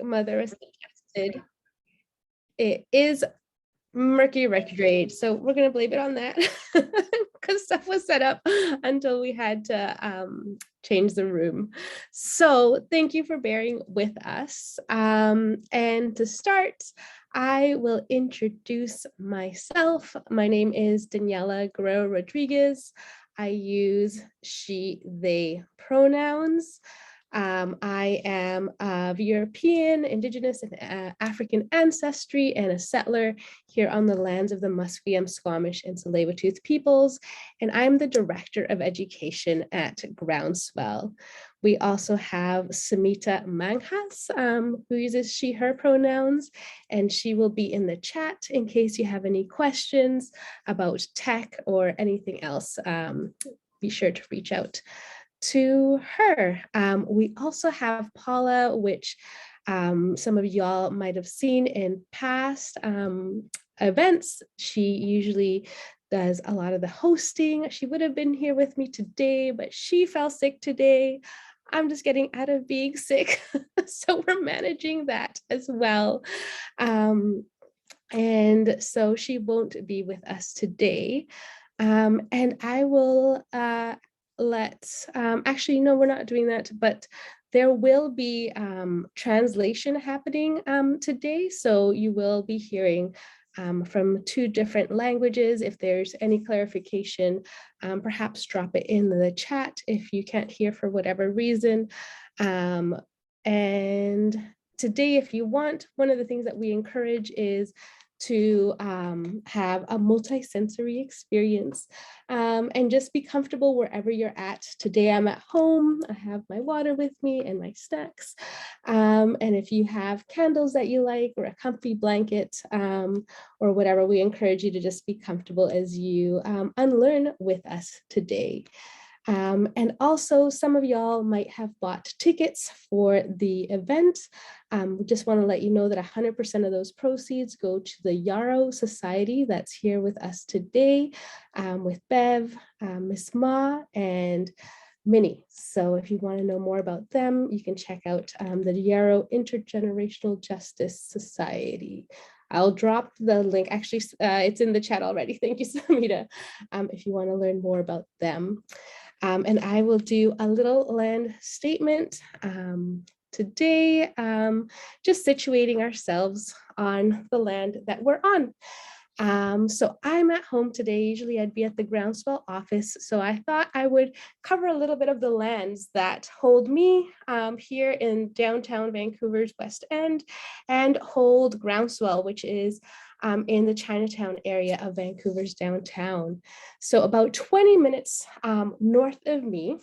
Mother suggested. It is Mercury retrograde, so we're gonna blame it on that because stuff was set up until we had to change the room. So thank you for bearing with us. And to start, I will introduce myself. My name is Daniela Guerrero Rodriguez. I use she, they pronouns. I am of European, Indigenous, and African ancestry and a settler here on the lands of the Musqueam, Squamish, and Tsleil-Waututh peoples. And I'm the Director of Education at Groundswell. We also have Samita Manghas, who uses she, her pronouns, and she will be in the chat in case you have any questions about tech or anything else. Be sure to reach out to her. We also have Paula, which some of y'all might have seen in past events. She usually does a lot of the hosting. She would have been here with me today, but she fell sick today. I'm just getting out of being sick. So we're managing that as well. And so she won't be with us today. And I will actually, no, we're not doing that, but there will be translation happening today. So you will be hearing from 2 different languages. If there's any clarification, perhaps drop it in the chat if you can't hear for whatever reason. And today, if you want, one of the things that we encourage is to have a multi-sensory experience and just be comfortable wherever you're at. Today I'm at home, I have my water with me and my snacks. And if you have candles that you like or a comfy blanket or whatever, we encourage you to just be comfortable as you unlearn with us today. And also some of y'all might have bought tickets for the event. We just want to let you know that 100% of those proceeds go to the Yarrow Society that's here with us today with Bev, Miss Ma, and Minnie. So if you want to know more about them, you can check out the Yarrow Intergenerational Justice Society. I'll drop the link. Actually, it's in the chat already. Thank you, Samita, if you want to learn more about them. And I will do a little land statement today, just situating ourselves on the land that we're on. So I'm at home today. Usually I'd be at the Groundswell office. So I thought I would cover a little bit of the lands that hold me here in downtown Vancouver's West End and hold Groundswell, which is in the Chinatown area of Vancouver's downtown. So about 20 minutes north of me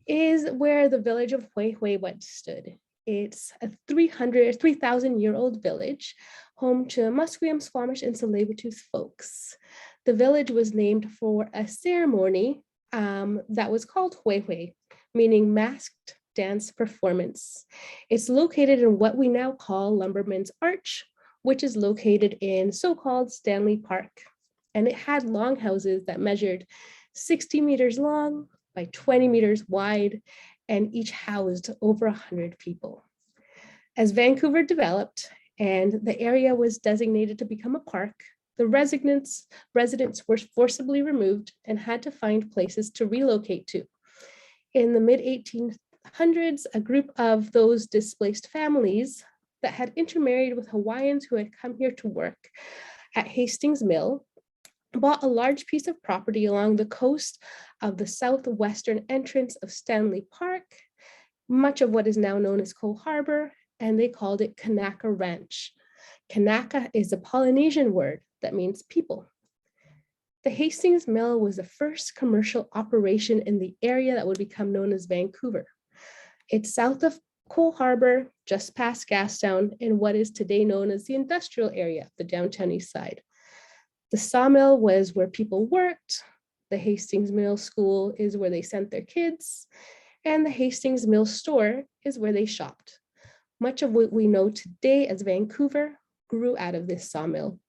is where the village of Hue Hue once stood. It's a 3,000-year-old village, home to Musqueam, Squamish, and Tsleil-Waututh folks. The village was named for a ceremony that was called Hue Hue, meaning masked dance performance. It's located in what we now call Lumberman's Arch, which is located in so-called Stanley Park. And it had longhouses that measured 60 meters long by 20 meters wide, and each housed over 100 people. As Vancouver developed and the area was designated to become a park, the residents were forcibly removed and had to find places to relocate to. In the mid-1800s, a group of those displaced families that had intermarried with Hawaiians who had come here to work at Hastings Mill bought a large piece of property along the coast of the southwestern entrance of Stanley Park, much of what is now known as Cole Harbor, and they called it Kanaka Ranch. Kanaka is a Polynesian word that means people. The Hastings Mill was the first commercial operation in the area that would become known as Vancouver. It's south of Cole Harbor, just past Gastown, in what is today known as the industrial area, the downtown east side. The sawmill was where people worked. The Hastings Mill School is where they sent their kids. And the Hastings Mill Store is where they shopped. Much of what we know today as Vancouver grew out of this sawmill.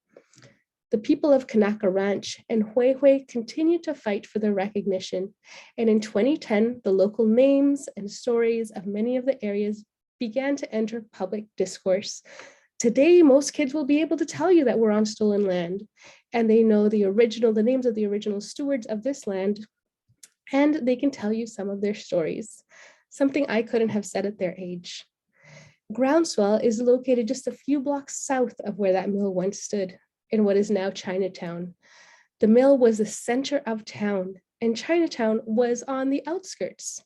The people of Kanaka Ranch and Hue Hue continued to fight for their recognition. And in 2010, the local names and stories of many of the area's began to enter public discourse. Today, most kids will be able to tell you that we're on stolen land, and they know the names of the original stewards of this land, and they can tell you some of their stories, something I couldn't have said at their age. Groundswell is located just a few blocks south of where that mill once stood, in what is now Chinatown. The mill was the center of town, and Chinatown was on the outskirts.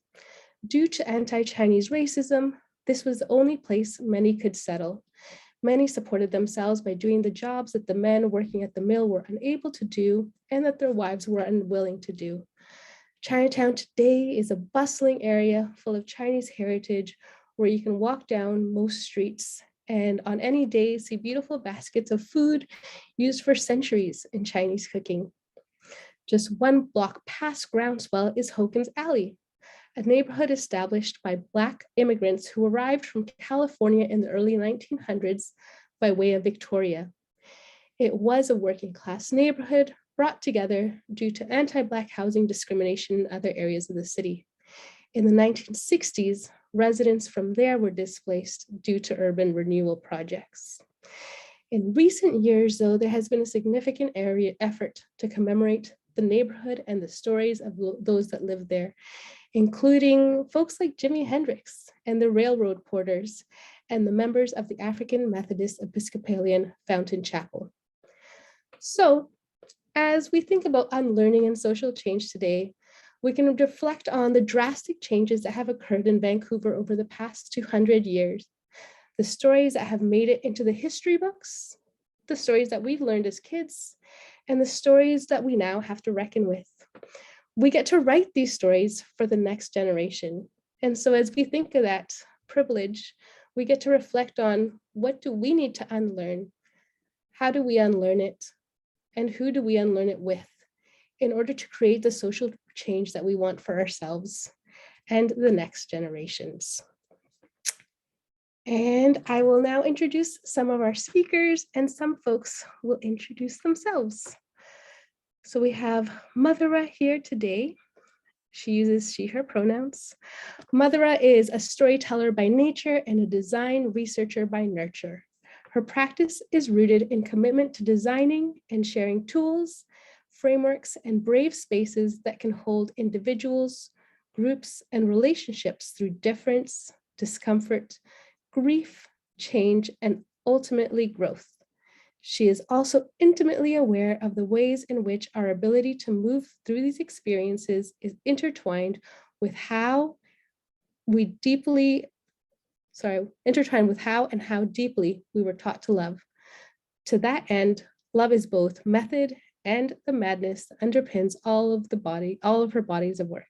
Due to anti-Chinese racism, this was the only place many could settle. Many supported themselves by doing the jobs that the men working at the mill were unable to do and that their wives were unwilling to do. Chinatown today is a bustling area full of Chinese heritage where you can walk down most streets and on any day see beautiful baskets of food used for centuries in Chinese cooking. Just one block past Groundswell is Hogan's Alley, a neighborhood established by Black immigrants who arrived from California in the early 1900s by way of Victoria. It was a working class neighborhood brought together due to anti-Black housing discrimination in other areas of the city. In the 1960s, residents from there were displaced due to urban renewal projects. In recent years, though, there has been a significant effort to commemorate the neighborhood and the stories of those that live there, including folks like Jimi Hendrix and the railroad porters and the members of the African Methodist Episcopalian Fountain Chapel. So, as we think about unlearning and social change today, we can reflect on the drastic changes that have occurred in Vancouver over the past 200 years, the stories that have made it into the history books, the stories that we've learned as kids, and the stories that we now have to reckon with. We get to write these stories for the next generation. And so as we think of that privilege, we get to reflect on what do we need to unlearn? How do we unlearn it? And who do we unlearn it with in order to create the social change that we want for ourselves and the next generations? And I will now introduce some of our speakers, and some folks will introduce themselves. So we have Madhura here today. She uses she, her pronouns. Madhura is a storyteller by nature and a design researcher by nurture. Her practice is rooted in commitment to designing and sharing tools, frameworks, and brave spaces that can hold individuals, groups, and relationships through difference, discomfort, grief, change, and ultimately growth. She is also intimately aware of the ways in which our ability to move through these experiences is intertwined with how and how deeply we were taught to love. To that end, love is both method and the madness that underpins all of her bodies of work.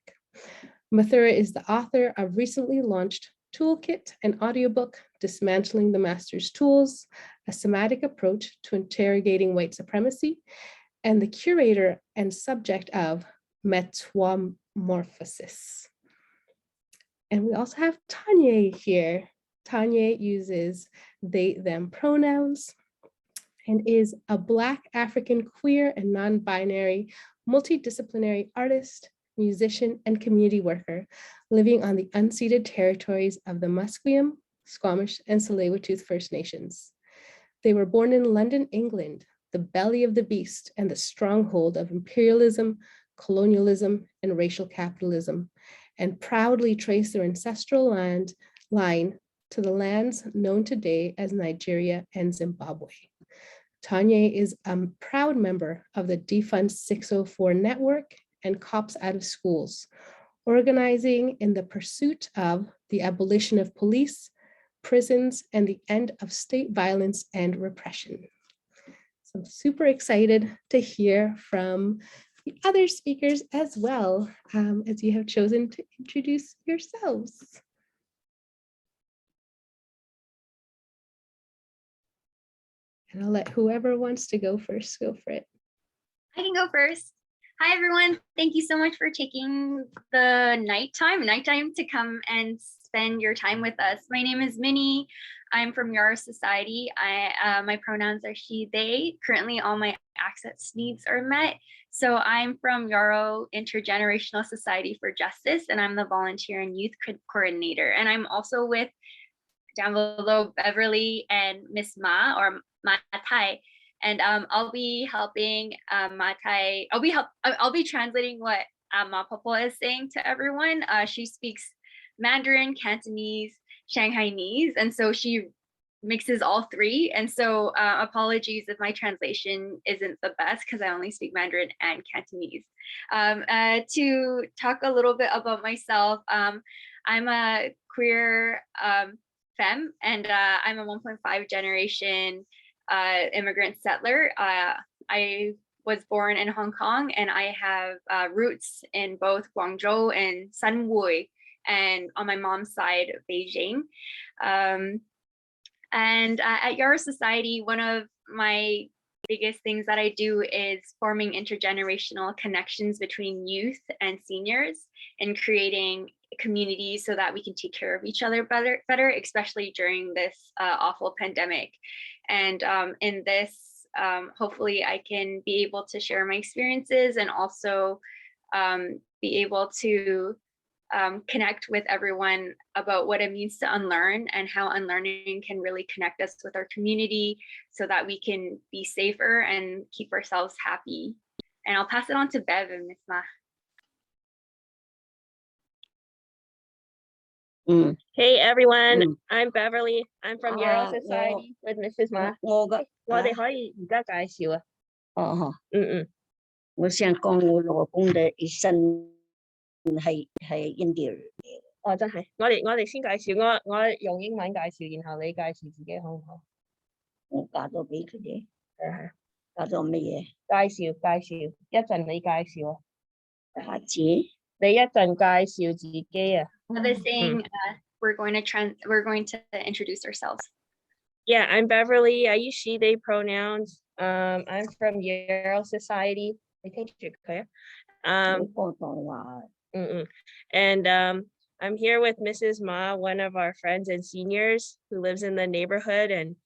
Madhura is the author of recently launched Toolkit, an audiobook, Dismantling the Master's Tools, a somatic approach to interrogating white supremacy, and the curator and subject of Metamorphosis. And we also have Tanya here. Tanya uses they, them pronouns and is a Black African queer and non-binary multidisciplinary artist, musician, and community worker living on the unceded territories of the Musqueam, Squamish, and Tsleil-Waututh First Nations. They were born in London, England, the belly of the beast and the stronghold of imperialism, colonialism, and racial capitalism, and proudly trace their ancestral line to the lands known today as Nigeria and Zimbabwe. Tanya is a proud member of the Defund 604 network and Cops Out of Schools, organizing in the pursuit of the abolition of police, prisons, and the end of state violence and repression. So I'm super excited to hear from the other speakers as well, as you have chosen to introduce yourselves. And I'll let whoever wants to go first, go for it. I can go first. Hi, everyone. Thank you so much for taking the nighttime to come and spend your time with us. My name is Minnie. I'm from Yarrow Society. My pronouns are she, they. Currently, all my access needs are met. So I'm from Yarrow Intergenerational Society for Justice, and I'm the volunteer and youth coordinator. And I'm also with down below Beverly and Miss Ma or Ma Tai. And I'll be helping Ma Tai. I'll be translating what Ma Popo is saying to everyone. She speaks Mandarin, Cantonese, Shanghainese, and so she mixes all three. And so apologies if my translation isn't the best because I only speak Mandarin and Cantonese. To talk a little bit about myself, I'm a queer femme, and I'm a 1.5 generation immigrant settler. I was born in Hong Kong, and I have roots in both Guangzhou and Sanwui, and on my mom's side, Beijing. And at Yara Society, one of my biggest things that I do is forming intergenerational connections between youth and seniors and creating communities so that we can take care of each other better, especially during this awful pandemic. And in this, hopefully I can be able to share my experiences and also be able to connect with everyone about what it means to unlearn and how unlearning can really connect us with our community so that we can be safer and keep ourselves happy. And I'll pass it on to Bev and Miss Ma. Hey everyone, I'm Beverly. I'm from Euro Society with Mrs. Ma. 我哋可以而家介紹啊。我想講我老公的一生係印度人嚟。哦，真係，我哋先介紹，我用英文介紹，然後你介紹自己好唔好？我嫁咗俾佢哋。係。嫁咗乜嘢？介紹，一陣你介紹啊。下次你一陣介紹自己啊。They're saying we're going to introduce ourselves. Yeah, I'm Beverly. I use she, they pronouns. I'm from Yale Society. And I'm here with Mrs. Ma, one of our friends and seniors who lives in the neighborhood and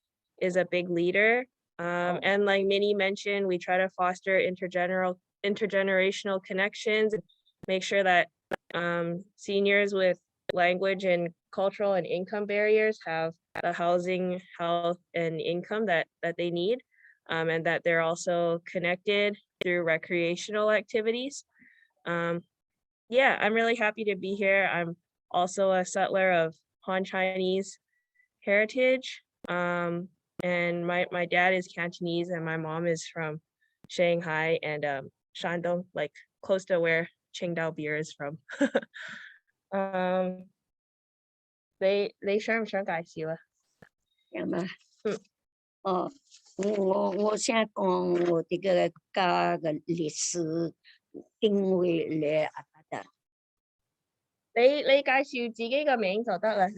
is a big leader. And like Minnie mentioned, we try to foster intergenerational connections, make sure that seniors with language and cultural and income barriers have the housing, health, and income that they need, and that they're also connected through recreational activities. Yeah, I'm really happy to be here. I'm also a settler of Han Chinese heritage, and my dad is Cantonese and my mom is from Shanghai and Shandong, like close to where Qingdao beer is from. 你想唔想介紹啊？有嘛？我想講我哋嘅家嘅歷史定位嚟阿爸的。你介紹自己嘅名就得啦。你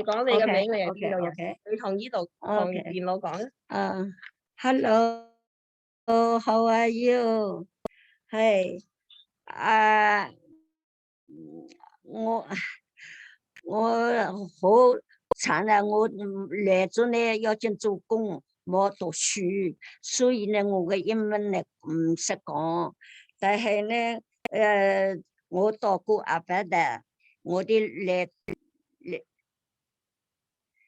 講你嘅名，你係邊度人？你同呢度同電腦講啊。Hello, how are you? Hey, 我好慘啊！我嚟咗呢要緊做工，冇讀書，所以呢我嘅英文呢唔識講。但係呢，我到過阿伯的，我哋嚟，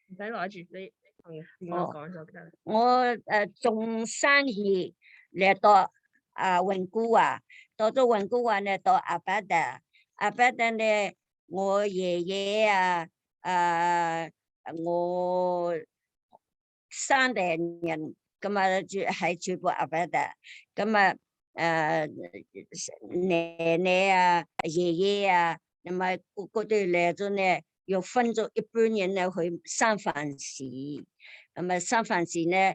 唔使攞住，你同電腦講就得。我做生意嚟到溫哥華，到咗溫哥華呢到阿伯的，阿伯的呢。我爺爺我三代人咁啊，係全部阿伯的，咁啊奶奶啊、爺爺啊，咁啊嗰啲嚟咗呢，又分咗一般人呢去三藩市，咁啊三藩市呢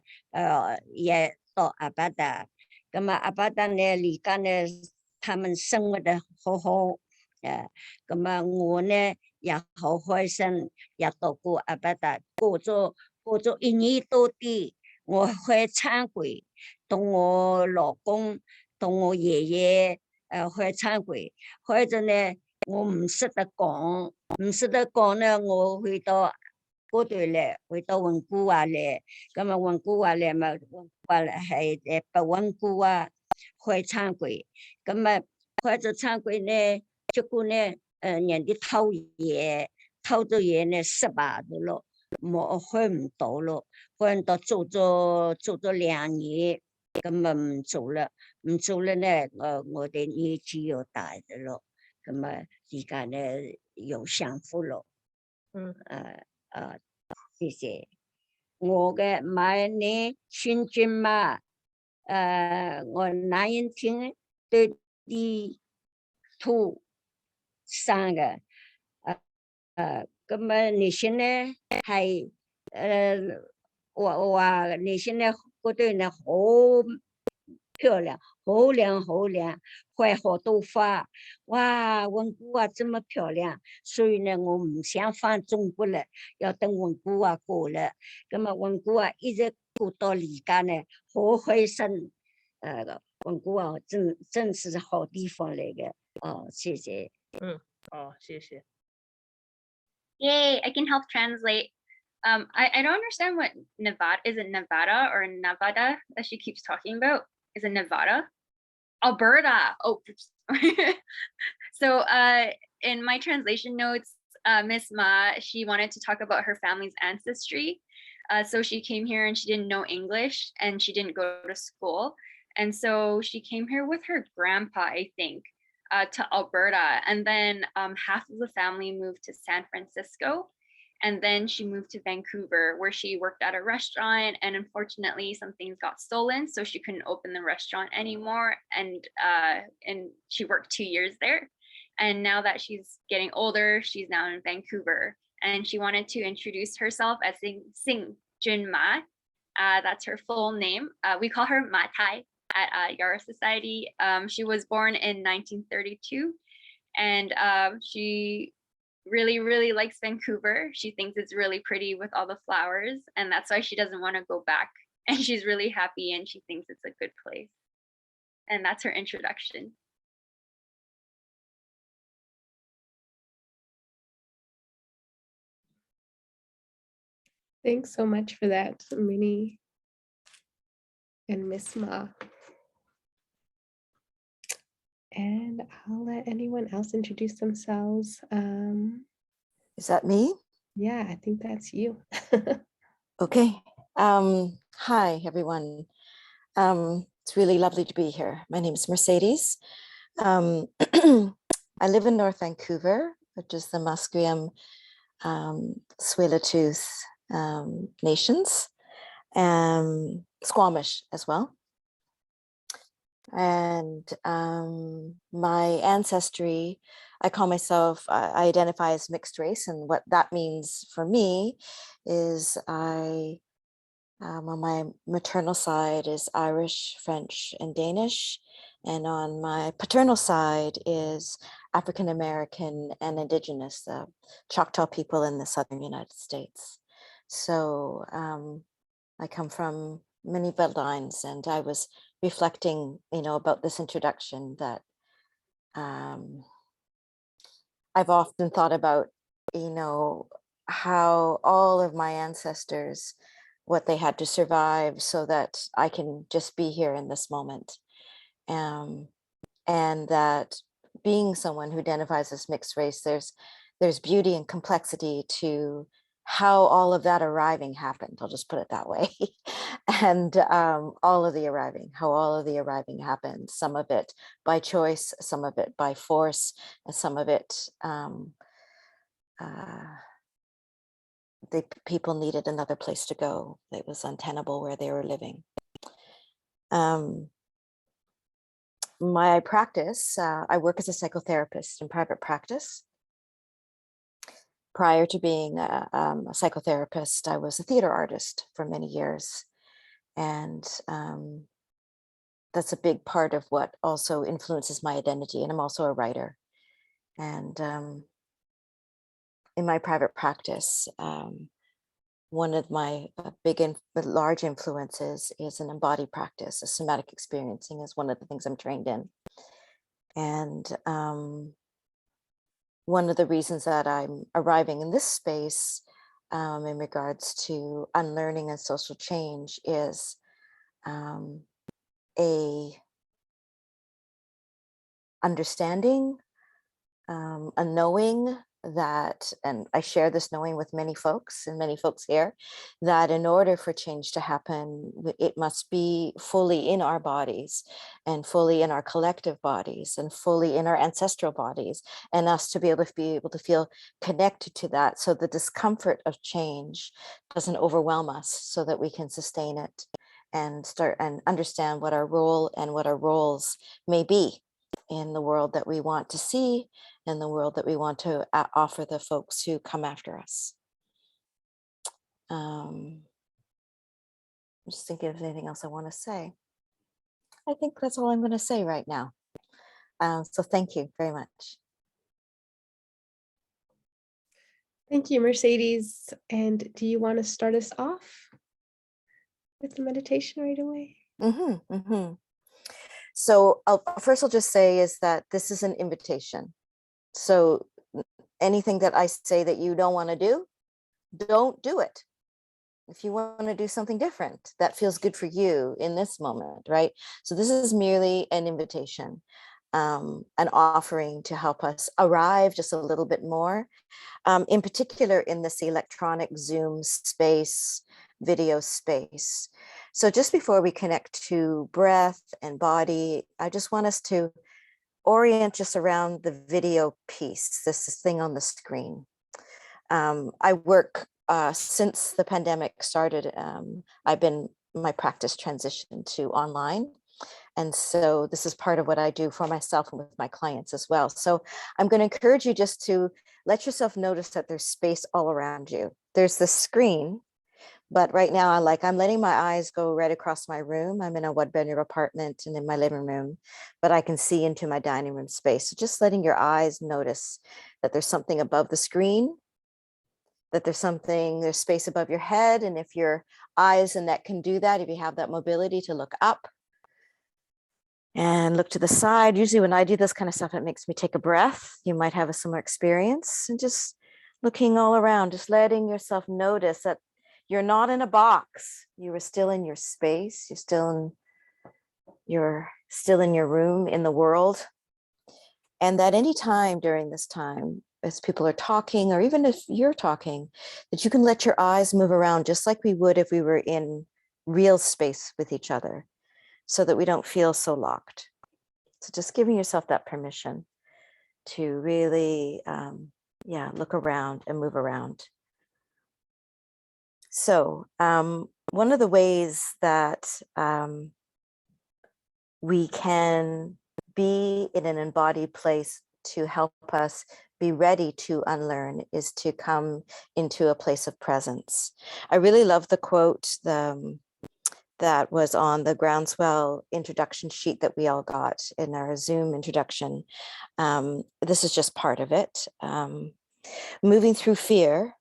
也到阿伯的，咁啊阿伯的呢而家呢，他們生活得好好。咁啊，我呢也好開心，也到過阿伯達，過咗1年多啲，我去參會，同我老公，同我爺爺去參會，去咗呢，我唔識得講呢，我去到嗰度咧，去到溫哥華咧，咁啊溫哥華咧咪溫哥華係北溫哥華去參會，咁啊去咗參會呢。結果呢，人哋偷咗嘢呢失敗咗咯，冇開唔到咯，開唔到做咗2年，咁啊唔做啦，唔做啦咧，我哋年紀又大咗咯，咁啊而家咧有幸福咯，謝謝。我嘅買呢孫尊嘛，我19對啲兔生嘅，咁啊你現在係我話你現在嗰對呢好漂亮，好亮好亮，開好多花，哇，溫姑啊這麼漂亮，所以呢我唔想返中國了，要等溫姑啊過了，咁啊溫姑啊一直過到而家呢，好開心，溫姑啊真是好地方嚟嘅，謝謝。謝謝。Yay, I can help translate. I don't understand what Nevada, is it Nevada or Nevada that she keeps talking about? Is it Nevada? Alberta. Oh, so in my translation notes, Miss Ma, she wanted to talk about her family's ancestry. So she came here and she didn't know English and she didn't go to school. And so she came here with her grandpa, I think, to Alberta. And then half of the family moved to San Francisco. And then she moved to Vancouver, where she worked at a restaurant. And unfortunately, some things got stolen, so she couldn't open the restaurant anymore. And she worked 2 years there. And now that she's getting older, she's now in Vancouver. And she wanted to introduce herself as Sing Jun Ma. That's her full name. We call her Ma Tai at Yara Society. She was born in 1932, and she really likes Vancouver. She thinks it's really pretty with all the flowers, and that's why she doesn't want to go back. And she's really happy and she thinks it's a good place. And that's her introduction. Thanks so much for that, Minnie and Miss Ma. And I'll let anyone else introduce themselves. Is that me? Yeah, I think that's you. Okay. Hi, everyone. It's really lovely to be here. My name is Mercedes. I live in North Vancouver, which is the Musqueam, Tsleil-Waututh nations, Squamish as well. And my ancestry, I call myself, I identify as mixed race, and what that means for me is I, on my maternal side is Irish, French, and Danish, and on my paternal side is African American and Indigenous, the Choctaw people in the southern United States. So I come from many bloodlines, and I was reflecting, about this introduction that I've often thought about, how all of my ancestors, what they had to survive so that I can just be here in this moment. And that being someone who identifies as mixed race, there's beauty and complexity to how all of that arriving happened. I'll just put it that way. And how all of the arriving happened, some of it by choice, some of it by force, and some of it the people needed another place to go. It was untenable where they were living. My practice, I work as a psychotherapist in private practice. Prior to being a psychotherapist, I was a theater artist for many years. And that's a big part of what also influences my identity. And I'm also a writer. And in my private practice, one of my large influences is an embodied practice. A somatic experiencing is one of the things I'm trained in. And one of the reasons that I'm arriving in this space in regards to unlearning and social change is a understanding, a knowing that, and I share this knowing with many folks and many folks here, that in order for change to happen, it must be fully in our bodies and fully in our collective bodies and fully in our ancestral bodies, and us to be able to feel connected to that, so the discomfort of change doesn't overwhelm us, so that we can sustain it and start and understand what our role and what our roles may be in the world that we want to see, and the world that we want to offer the folks who come after us. I'm just thinking of anything else I want to say. I think that's all I'm going to say right now. So thank you very much. Thank you, Mercedes. And do you want to start us off with the meditation right away? So first I'll just say is that this is an invitation. So anything that I say that you don't want to do, don't do it. If you want to do something different that feels good for you in this moment, right? So this is merely an invitation, an offering to help us arrive just a little bit more, in particular in this electronic Zoom space, video space. So just before we connect to breath and body, I just want us to orient just around the video piece, this thing on the screen. I work since the pandemic started. My practice transitioned to online. And so this is part of what I do for myself and with my clients as well. So I'm going to encourage you just to let yourself notice that there's space all around you. There's the screen, but right now I'm letting my eyes go right across my room. I'm in a 1-bedroom apartment and in my living room, but I can see into my dining room space. So just letting your eyes notice that there's something above the screen, that there's space above your head. And if your eyes and neck can do that, if you have that mobility to look up and look to the side. Usually when I do this kind of stuff, it makes me take a breath. You might have a similar experience, and just looking all around, just letting yourself notice that you're not in a box. You are still in your space. You're still in your room, in the world. And that any time during this time, as people are talking, or even if you're talking, that you can let your eyes move around just like we would if we were in real space with each other, so that we don't feel so locked. So just giving yourself that permission to really, look around and move around. So one of the ways that we can be in an embodied place to help us be ready to unlearn is to come into a place of presence. I really love the quote that was on the Groundswell introduction sheet that we all got in our Zoom introduction. This is just part of it. Moving through fear,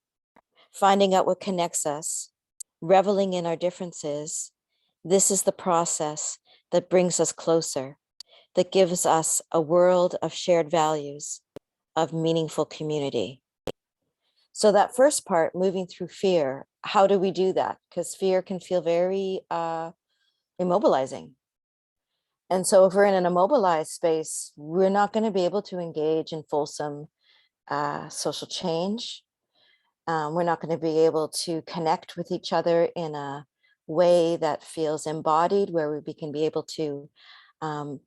finding out what connects us, reveling in our differences. This is the process that brings us closer, that gives us a world of shared values, of meaningful community. So that first part, moving through fear, how do we do that? Because fear can feel very immobilizing. And so if we're in an immobilized space, we're not going to be able to engage in fulsome social change. We're not going to be able to connect with each other in a way that feels embodied, where we can be able to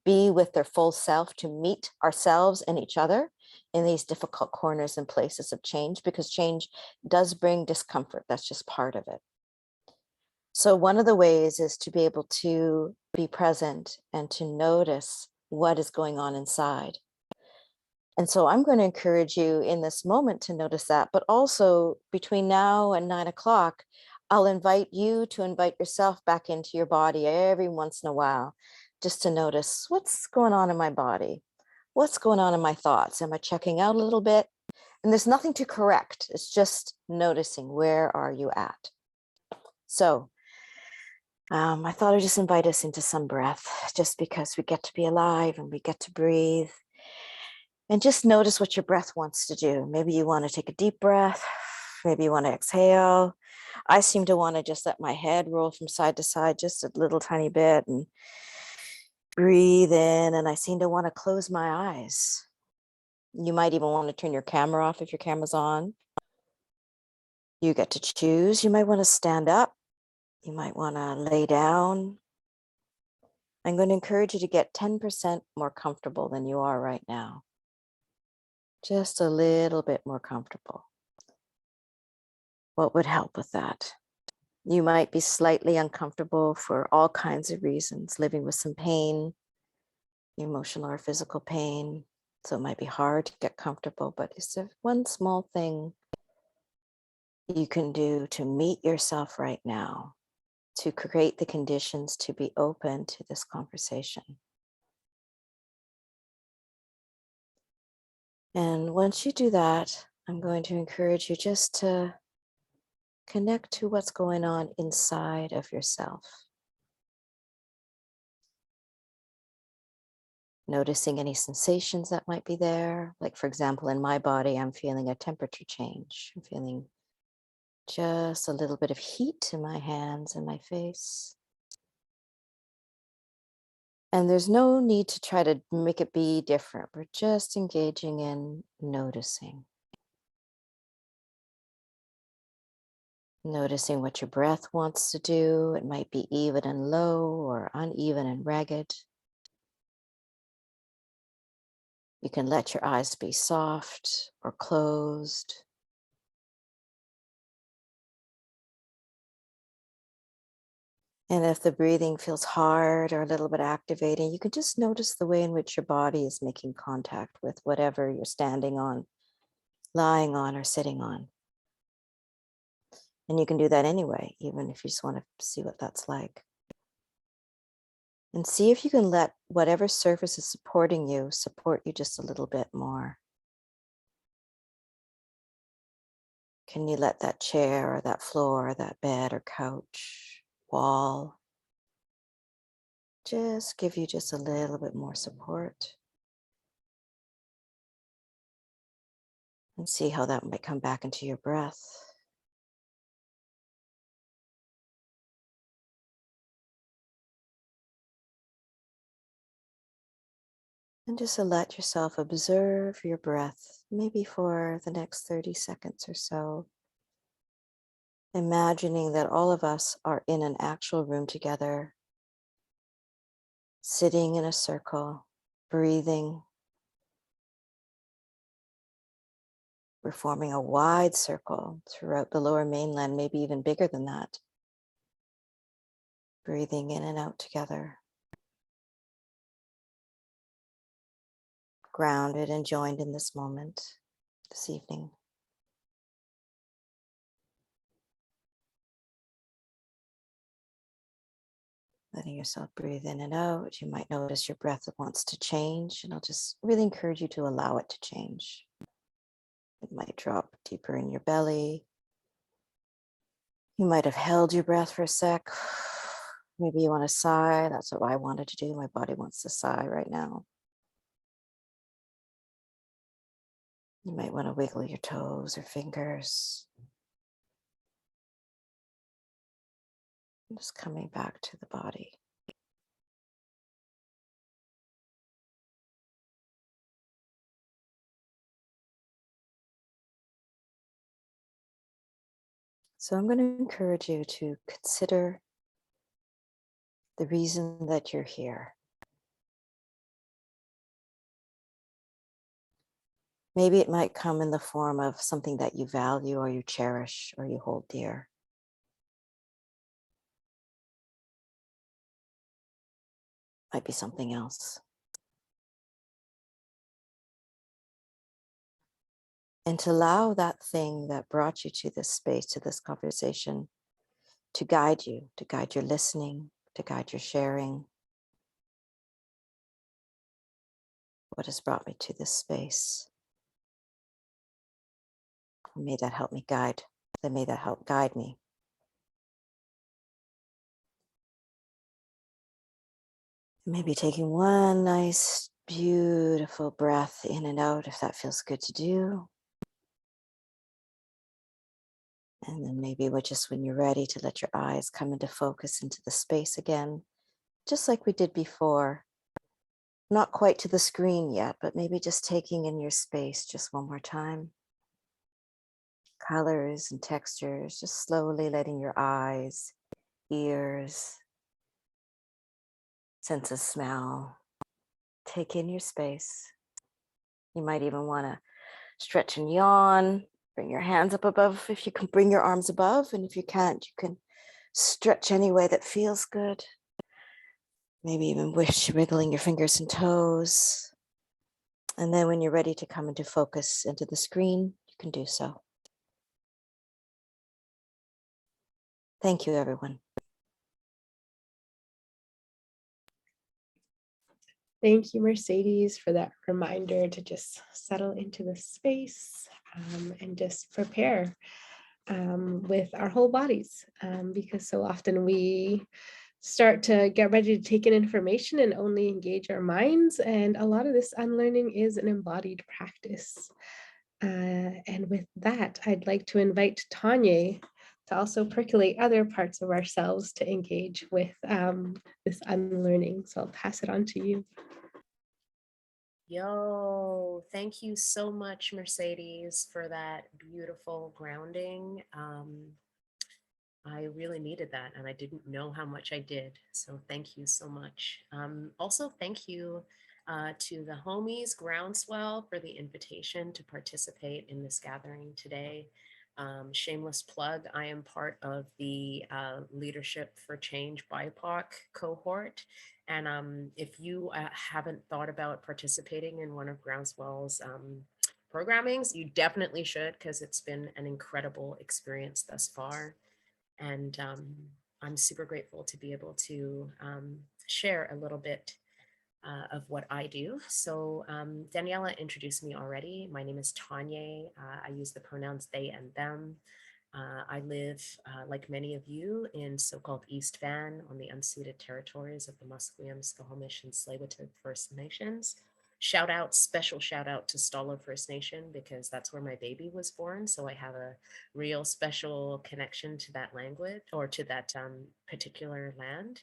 be with their full self, to meet ourselves and each other in these difficult corners and places of change, because change does bring discomfort. That's just part of it. So one of the ways is to be able to be present and to notice what is going on inside. And so I'm going to encourage you in this moment to notice that, but also between now and 9 o'clock, I'll invite you to invite yourself back into your body every once in a while, just to notice what's going on in my body. What's going on in my thoughts? Am I checking out a little bit? And there's nothing to correct. It's just noticing, where are you at? So I thought I'd just invite us into some breath, just because we get to be alive and we get to breathe. And just notice what your breath wants to do. Maybe you want to take a deep breath. Maybe you want to exhale. I seem to want to just let my head roll from side to side just a little tiny bit and breathe in. And I seem to want to close my eyes. You might even want to turn your camera off if your camera's on. You get to choose. You might want to stand up. You might want to lay down. I'm going to encourage you to get 10% more comfortable than you are right now. Just a little bit more comfortable. What would help with that? You might be slightly uncomfortable for all kinds of reasons, living with some pain, emotional or physical pain. So it might be hard to get comfortable, but it's one small thing you can do to meet yourself right now, to create the conditions to be open to this conversation. And once you do that, I'm going to encourage you just to connect to what's going on inside of yourself. Noticing any sensations that might be there. Like, for example, in my body, I'm feeling a temperature change. I'm feeling just a little bit of heat in my hands and my face. And there's no need to try to make it be different. We're just engaging in noticing. Noticing what your breath wants to do. It might be even and low or uneven and ragged. You can let your eyes be soft or closed. And if the breathing feels hard or a little bit activating, you can just notice the way in which your body is making contact with whatever you're standing on, lying on, or sitting on. And you can do that anyway, even if you just want to see what that's like. And see if you can let whatever surface is supporting you support you just a little bit more. Can you let that chair or that floor or that bed or couch, wall, just give you just a little bit more support? And see how that might come back into your breath. And just let yourself observe your breath, maybe for the next 30 seconds or so. Imagining that all of us are in an actual room together, sitting in a circle, breathing. We're forming a wide circle throughout the Lower Mainland, maybe even bigger than that. Breathing in and out together. Grounded and joined in this moment, this evening. Letting yourself breathe in and out. You might notice your breath wants to change, and I'll just really encourage you to allow it to change. It might drop deeper in your belly. You might have held your breath for a sec. Maybe you want to sigh. That's what I wanted to do. My body wants to sigh right now. You might want to wiggle your toes or fingers. Just coming back to the body. So I'm going to encourage you to consider the reason that you're here. Maybe it might come in the form of something that you value or you cherish or you hold dear. Might be something else. And to allow that thing that brought you to this space, to this conversation, to guide you, to guide your listening, to guide your sharing. What has brought me to this space? May that help me guide. May that help guide me. Maybe taking one nice, beautiful breath in and out, if that feels good to do. And then maybe when you're ready to let your eyes come into focus into the space again, just like we did before. not quite to the screen yet, but maybe just taking in your space just one more time. Colors and textures, just slowly letting your eyes, ears, sense of smell, take in your space. You might even want to stretch and yawn, bring your hands up above if you can bring your arms above, and if you can't, you can stretch any way that feels good. Maybe even wiggling your fingers and toes. And then when you're ready to come into focus into the screen, you can do so. Thank you, everyone. Thank you, Mercedes, for that reminder to just settle into the space and just prepare with our whole bodies, because so often we start to get ready to take in information and only engage our minds. And a lot of this unlearning is an embodied practice. And with that, I'd like to invite Tanya to also percolate other parts of ourselves to engage with this unlearning. So I'll pass it on to you. Yo, thank you so much, Mercedes, for that beautiful grounding. I really needed that, and I didn't know how much I did. So thank you so much. Also, thank you to the homies Groundswell for the invitation to participate in this gathering today. Shameless plug, I am part of the Leadership for Change BIPOC cohort. And if you haven't thought about participating in one of Groundswell's programmings, you definitely should, because it's been an incredible experience thus far. And I'm super grateful to be able to share a little bit of what I do. So Daniela introduced me already. My name is Tanya. I use the pronouns they and them. I live, like many of you, in so-called East Van on the unceded territories of the Musqueam, Squamish, and Tsleil-Waututh First Nations. Special shout out to Stalo First Nation, because that's where my baby was born. So I have a real special connection to that language, or to that particular land.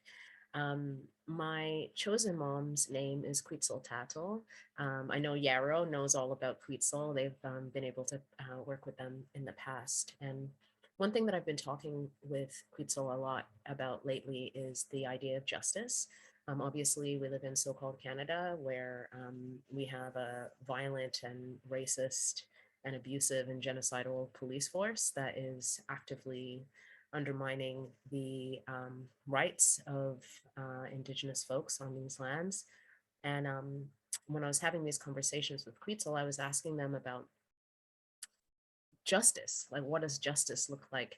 My chosen mom's name is Quetzalcoatl. I know Yarrow knows all about Quetzal. They've been able to work with them in the past. And one thing that I've been talking with Quetzal a lot about lately is the idea of justice. Obviously, we live in so-called Canada, where we have a violent and racist and abusive and genocidal police force that is actively undermining the rights of Indigenous folks on these lands. And when I was having these conversations with Quetzal, I was asking them about justice. Like, what does justice look like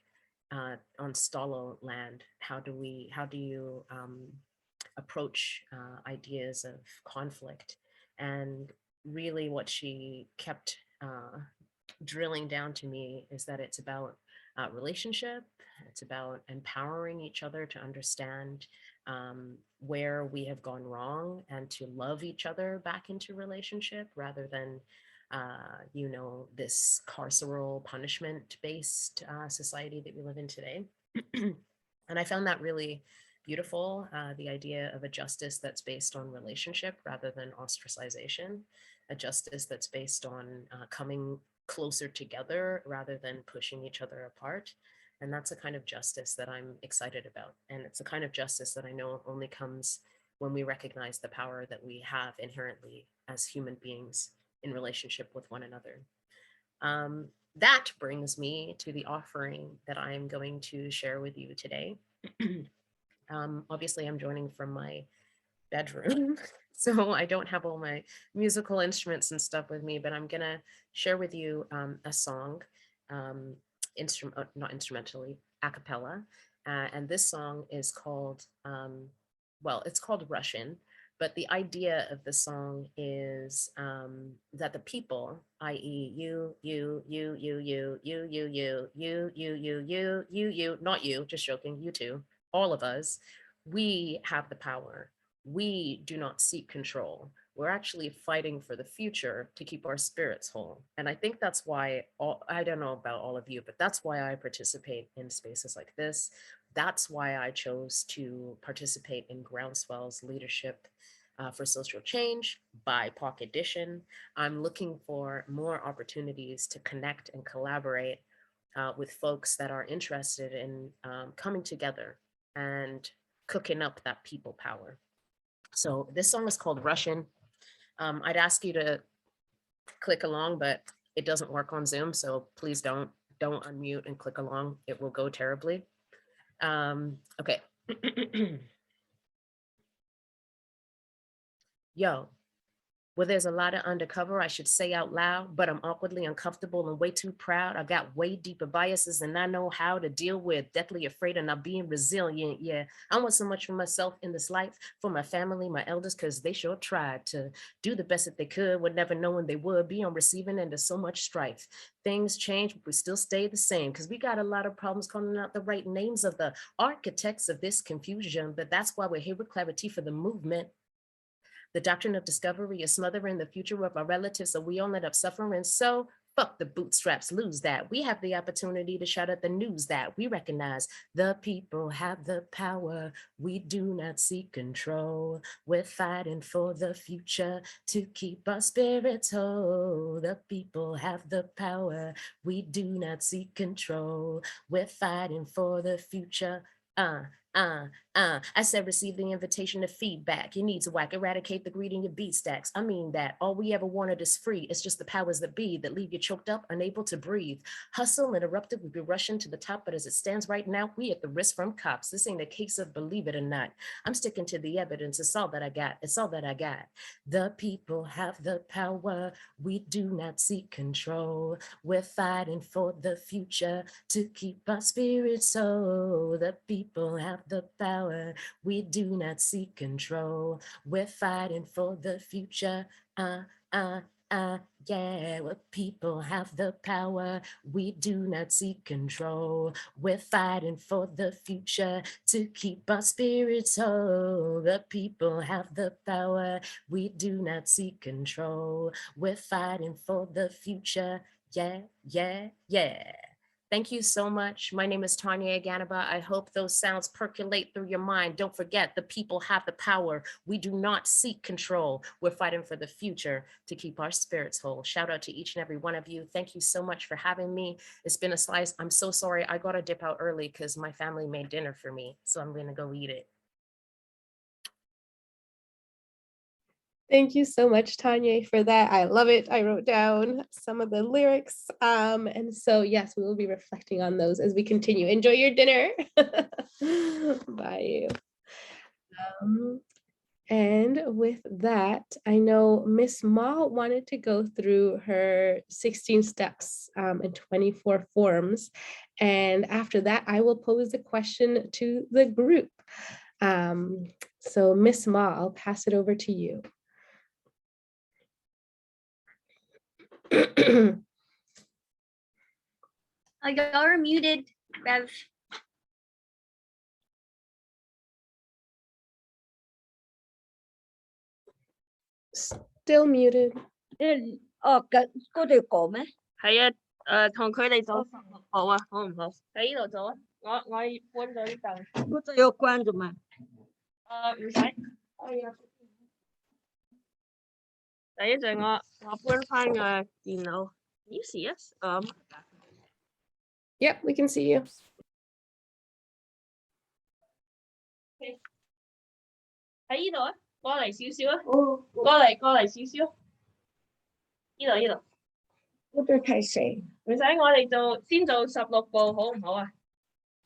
on Stalo land? How do you approach ideas of conflict? And really what she kept drilling down to me is that it's about relationship. It's about empowering each other to understand where we have gone wrong, and to love each other back into relationship, rather than this carceral punishment-based society that we live in today. And I found that really beautiful, the idea of a justice that's based on relationship rather than ostracization, a justice that's based on coming closer together rather than pushing each other apart. And that's a kind of justice that I'm excited about. And it's a kind of justice that I know only comes when we recognize the power that we have inherently as human beings in relationship with one another. That brings me to the offering that I'm going to share with you today. Obviously, I'm joining from my bedroom, so I don't have all my musical instruments and stuff with me, but I'm gonna share with you a song, not instrumentally, a cappella. And this song is called, it's called Russian, but the idea of the song is that the people, i.e. you, not you, just joking, you too, all of us, we have the power. We do not seek control. We're actually fighting for the future to keep our spirits whole. And I think that's why, I don't know about all of you, but that's why I participate in spaces like this. That's why I chose to participate in Groundswell's leadership for social change, BIPOC edition. I'm looking for more opportunities to connect and collaborate with folks that are interested in coming together and cooking up that people power. So this song is called Russian. I'd ask you to click along, but it doesn't work on Zoom, so please don't unmute and click along. It will go terribly. Okay. Yo, well, there's a lot of undercover I should say out loud, but I'm awkwardly uncomfortable and way too proud. I got way deeper biases and I know how to deal with, deathly afraid of not being resilient. Yeah, I want so much for myself in this life, for my family, my elders, because they sure tried to do the best that they could with never knowing they would be on receiving end of so much strife. Things change, but we still stay the same because we got a lot of problems calling out the right names of the architects of this confusion. But that's why we're here with clarity for the movement. The doctrine of discovery is smothering the future of our relatives, so we all end up suffering. So fuck the bootstraps, lose that. We have the opportunity to shout at the news that we recognize the people have the power. We do not seek control. We're fighting for the future to keep our spirits whole. The people have the power. We do not seek control. We're fighting for the future. I said receive the invitation to feedback. You need to whack, eradicate the greed in your beat stacks. I mean that. All we ever wanted is free. It's just the powers that be that leave you choked up, unable to breathe. Hustle interrupted, we'd be rushing to the top, but as it stands right now, we at the risk from cops. This ain't a case of believe it or not. I'm sticking to the evidence. It's all that I got. It's all that I got. The people have the power. We do not seek control. We're fighting for the future to keep our spirits whole. The people have the power. We do not seek control. We're fighting for the future. Yeah, well, people have the power. We do not seek control. We're fighting for the future to keep our spirits whole. The people have the power. We do not seek control. We're fighting for the future. Yeah, yeah, yeah. Thank you so much. My name is Tanya Aganaba. I hope those sounds percolate through your mind. Don't forget, the people have the power. We do not seek control. We're fighting for the future to keep our spirits whole. Shout out to each and every one of you. Thank you so much for having me. It's been a slice. I'm so sorry. I got to dip out early because my family made dinner for me. So I'm going to go eat it. Thank you so much, Tanya, for that. I love it. I wrote down some of the lyrics. And so, yes, we will be reflecting on those as we continue. Enjoy your dinner. Bye. And with that, I know Miss Ma wanted to go through her 16 steps and 24 forms. And after that, I will pose a question to the group. So Miss Ma, I'll pass it over to you. Y'all are muted, Bev. Still muted. 嗰條講咩？係啊，同佢哋做好啊，好唔好？喺呢度做啊，我搬咗啲凳。嗰度要關咗嘛？唔使。第一陣我搬翻個電腦。You see us? Yep, we can see you. Okay. 喺呢度啊，過嚟少少啊，過嚟少少。呢度。嗰度睇死。唔使，我哋先做16步，好唔好啊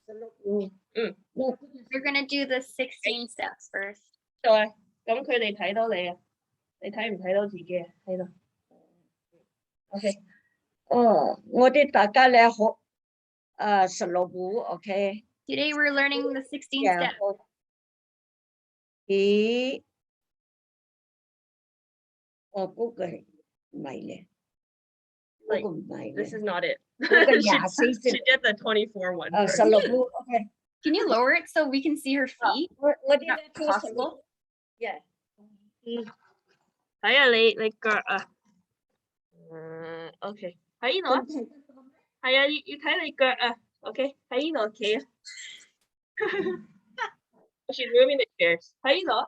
You're gonna do the 16 steps first. 做啊，咁佢哋睇到你啊，你睇唔睇到自己啊？喺度。OK。我哋大家咧學16步 ，OK。 Today we're learning the 16 steps. 嗰個唔係咧，嗰個唔係 This 咧， is not it. 嗰個24 She did the 24 one. 16步 ，OK。 Can you lower it so we can see her feet? 我哋咧 Not possible. Yeah。 睇下你腳啊。OK， 喺呢度啊。係啊，要睇你腳啊。OK， 喺呢度企啊。She's moving the chairs. 喺呢度啊。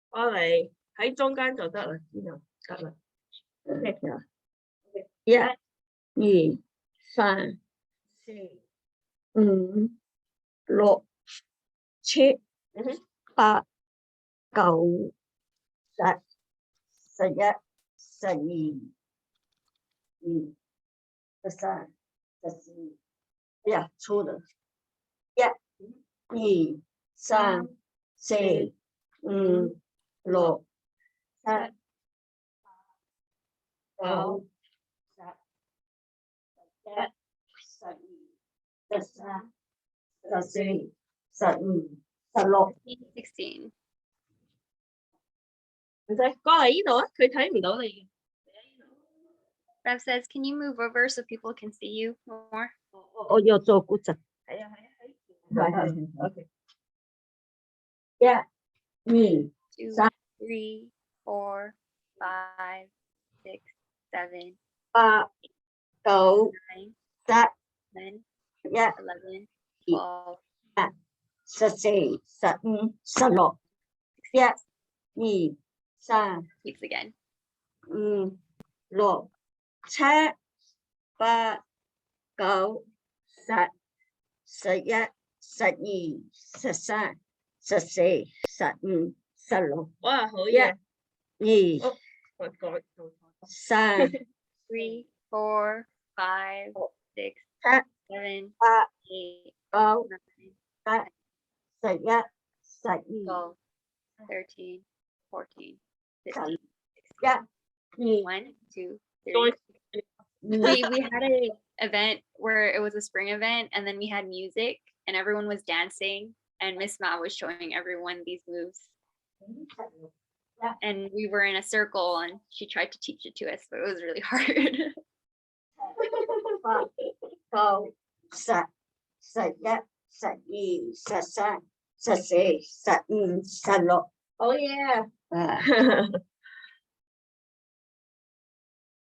過嚟喺中間就得啦，呢度得啦。OK，一、二、三、四、五、六、七、八、九、十、十一、十二、十三、十四。哎呀，錯了。一、二、三、四、五、六、七、九、十、十一、十二、十三、十四、十五、十六。 16. 唔使過嚟呢度啊，佢睇唔到你。 Bev says, can you move over so people can see you more? 我要做骨折。係啊係啊係。OK。一、二、 2, Sa- 3, 4, 5, 6, 7, 八、九、 9, 十、 10, 11、 11, 12, 十四、十五、十六。一、二、三、 keeps again. 五、六、七、八、九、十、十一、十二、十三、十四、十五、十六。哇，好一、嘢！二、我改做錯。三、 3, 4, 5, 6, 七、 7, 八、 8, 九、 9, 十、十一、十二。 12, 13, 14, 十 15. 一、二、 1, 2, 3. 再 We had a event where it was a spring event, and then we had music and everyone was dancing, and Miss Ma was showing everyone these moves, and we were in a circle and she tried to teach it to us, but it was really hard. 八、九、十、十一、十二、十三、十四、十五、十六。好嘢！啊，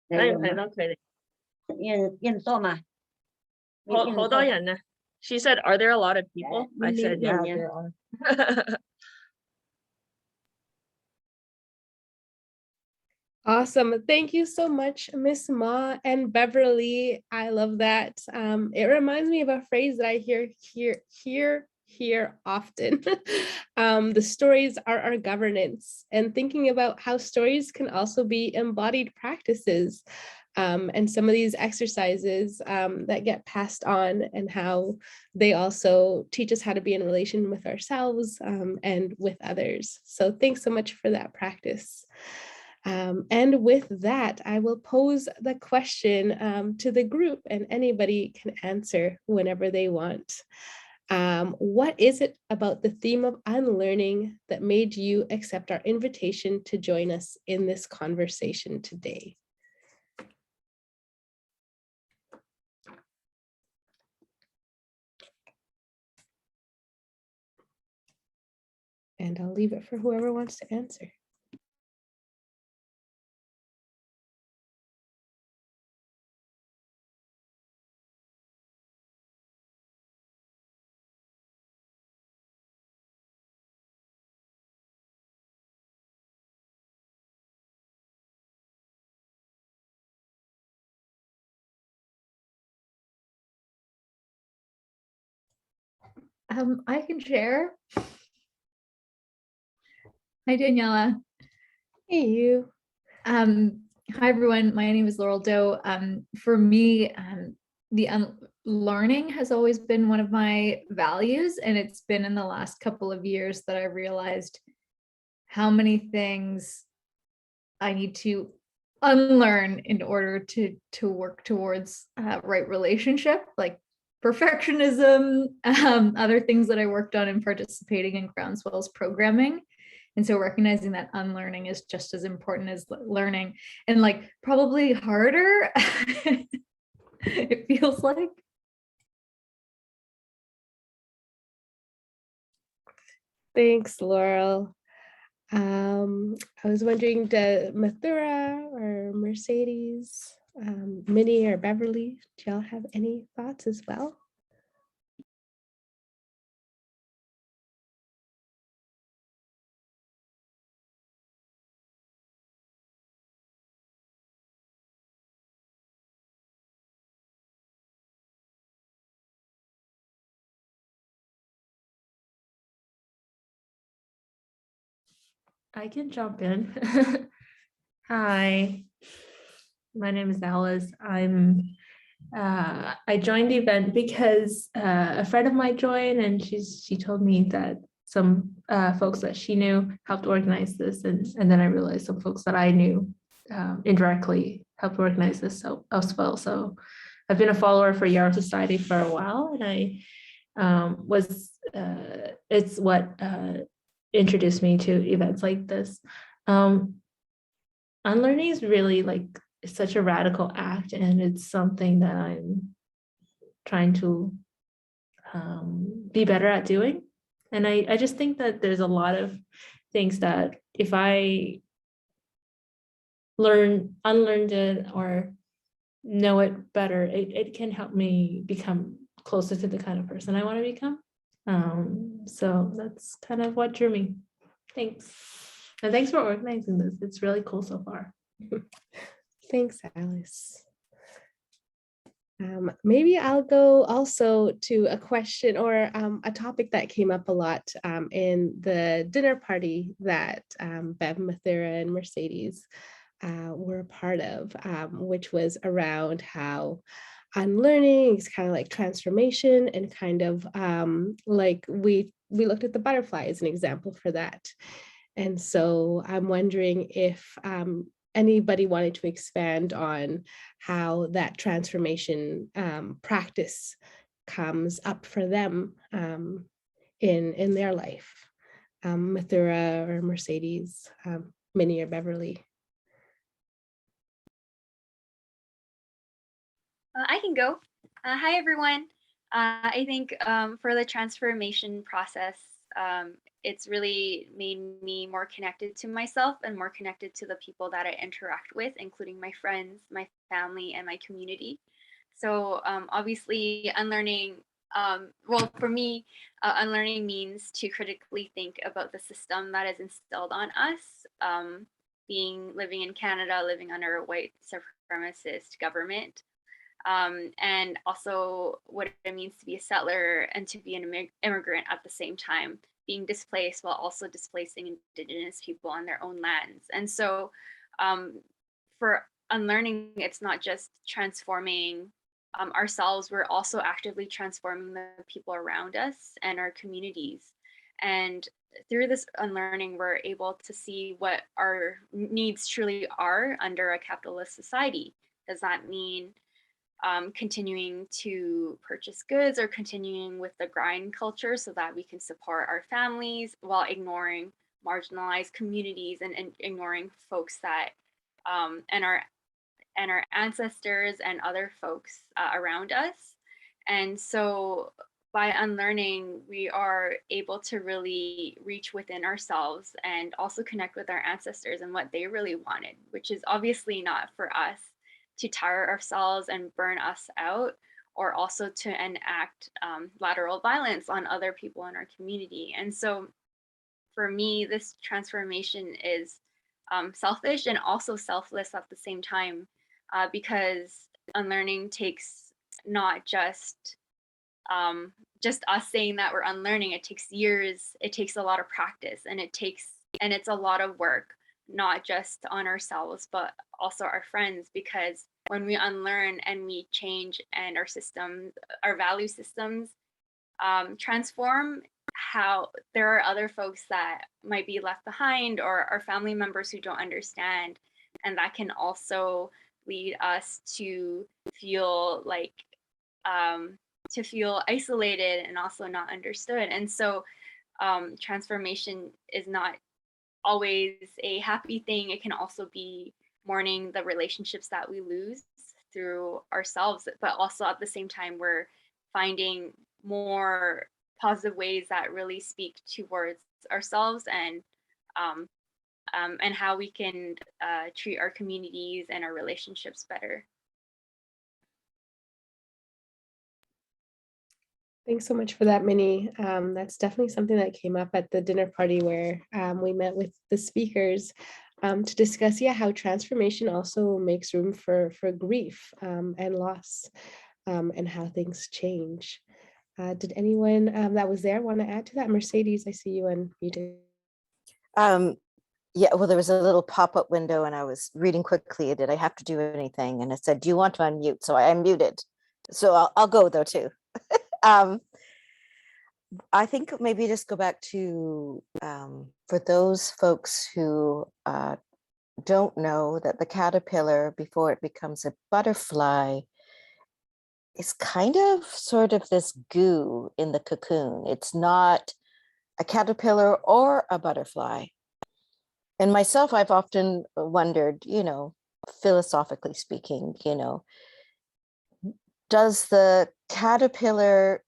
睇唔睇到佢哋？人多嘛？好多人啊。She said, "Are there a lot of people?" I said, "Yeah, Yeah. there are." Awesome. Thank you so much, Miss Ma and Beverly. I love that. It reminds me of a phrase that I hear often. The stories are our governance, and thinking about how stories can also be embodied practices. And some of these exercises that get passed on, and how they also teach us how to be in relation with ourselves and with others. So thanks so much for that practice. And with that, I will pose the question to the group, and anybody can answer whenever they want. What is it about the theme of unlearning that made you accept our invitation to join us in this conversation today? And I'll leave it for whoever wants to answer. I can share. Hi, Daniela. Hey, you. Hi, everyone. My name is Laurel Doe. For me, the learning has always been one of my values, and it's been in the last couple of years that I realized how many things I need to unlearn in order to work towards right relationship, like perfectionism, other things that I worked on in participating in Groundswell's programming. And so recognizing that unlearning is just as important as learning, and like probably harder, it feels like. Thanks, Laurel. I was wondering, do Mathura or Mercedes, Minnie or Beverly, do y'all have any thoughts as well? I can jump in. Hi, my name is Alice. I joined the event because a friend of mine joined, and she told me that some folks that she knew helped organize this, and then I realized some folks that I knew indirectly helped organize this as well. So I've been a follower for Yarrow Society for a while, and I it's what introduced me to events like this. Unlearning is really like such a radical act, and it's something that I'm trying to be better at doing. And I just think that there's a lot of things that if I unlearned it or know it better, it can help me become closer to the kind of person I want to become. So that's kind of what drew me. Thanks. And thanks for organizing this. It's really cool so far. Thanks, Alice. Maybe I'll go also to a question or a topic that came up a lot in the dinner party that Bev, Mathura, and Mercedes were a part of, which was around how unlearning is kind of like transformation, and kind of like we looked at the butterfly as an example for that. And so I'm wondering if anybody wanted to expand on how that transformation practice comes up for them in their life. Mathura or Mercedes, Minnie or Beverly. I can go. Hi, everyone. I think for the transformation process, it's really made me more connected to myself and more connected to the people that I interact with, including my friends, my family, and my community. So obviously unlearning, well, for me, unlearning means to critically think about the system that is instilled on us, living in Canada, living under a white supremacist government. And also what it means to be a settler and to be an immigrant at the same time, being displaced while also displacing Indigenous people on their own lands. And so for unlearning, it's not just transforming ourselves, we're also actively transforming the people around us and our communities. And through this unlearning, we're able to see what our needs truly are under a capitalist society. Does that mean continuing to purchase goods or continuing with the grind culture so that we can support our families while ignoring marginalized communities and ignoring folks that and our ancestors and other folks around us? And so by unlearning, we are able to really reach within ourselves and also connect with our ancestors and what they really wanted, which is obviously not for us to tire ourselves and burn us out, or also to enact lateral violence on other people in our community. And so for me, this transformation is selfish and also selfless at the same time, because unlearning takes not just us saying that we're unlearning. It takes years, it takes a lot of practice, and it's a lot of work, not just on ourselves, but also our friends, because when we unlearn and we change and our systems, our value systems transform, how there are other folks that might be left behind or our family members who don't understand. And that can also lead us to feel like, to feel isolated and also not understood. And so transformation is not always a happy thing. It can also be mourning the relationships that we lose through ourselves, but also at the same time, we're finding more positive ways that really speak towards ourselves and how we can treat our communities and our relationships better. Thanks so much for that, Minnie. That's definitely something that came up at the dinner party where we met with the speakers to discuss, how transformation also makes room for grief and loss, and how things change. Did anyone that was there want to add to that? Mercedes, I see you unmuted. Yeah, well, there was a little pop-up window and I was reading quickly. Did I have to do anything? And it said, do you want to unmute? So I unmuted. So I'll go though too. Um, I think maybe just go back to for those folks who don't know that the caterpillar, before it becomes a butterfly, is kind of sort of this goo in the cocoon. It's not a caterpillar or a butterfly. And myself, I've often wondered, philosophically speaking, does the caterpillar,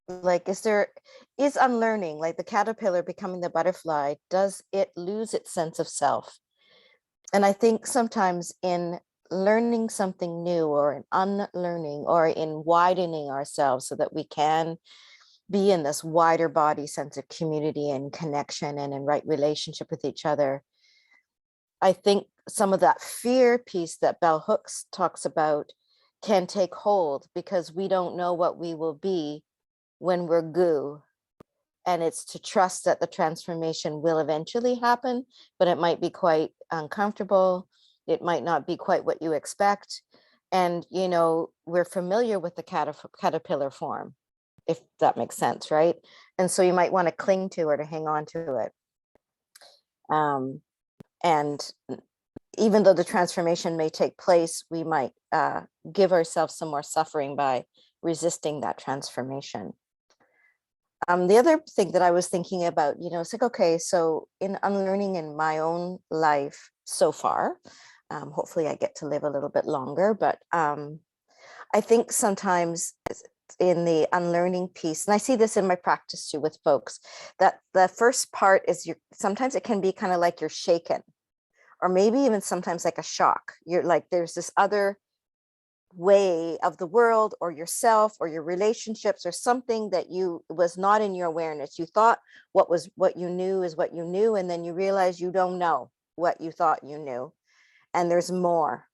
like, is unlearning, like the caterpillar becoming the butterfly, does it lose its sense of self? And I think sometimes in learning something new or in unlearning or in widening ourselves so that we can be in this wider body sense of community and connection and in right relationship with each other, I think some of that fear piece that Bell Hooks talks about can take hold because we don't know what we will be when we're goo. And it's to trust that the transformation will eventually happen, but it might be quite uncomfortable. It might not be quite what you expect. And, we're familiar with the caterpillar form, if that makes sense, right? And so you might want to cling to it or hang on to it. And even though the transformation may take place, we might give ourselves some more suffering by resisting that transformation. The other thing that I was thinking about, it's like, okay, so in unlearning in my own life so far, hopefully I get to live a little bit longer, but I think sometimes in the unlearning piece, and I see this in my practice too with folks, that the first part is sometimes it can be kind of like you're shaken, or maybe even sometimes like a shock. You're like, there's this other way of the world or yourself or your relationships or something that was not in your awareness. You thought what you knew is what you knew, and then you realize you don't know what you thought you knew, and there's more.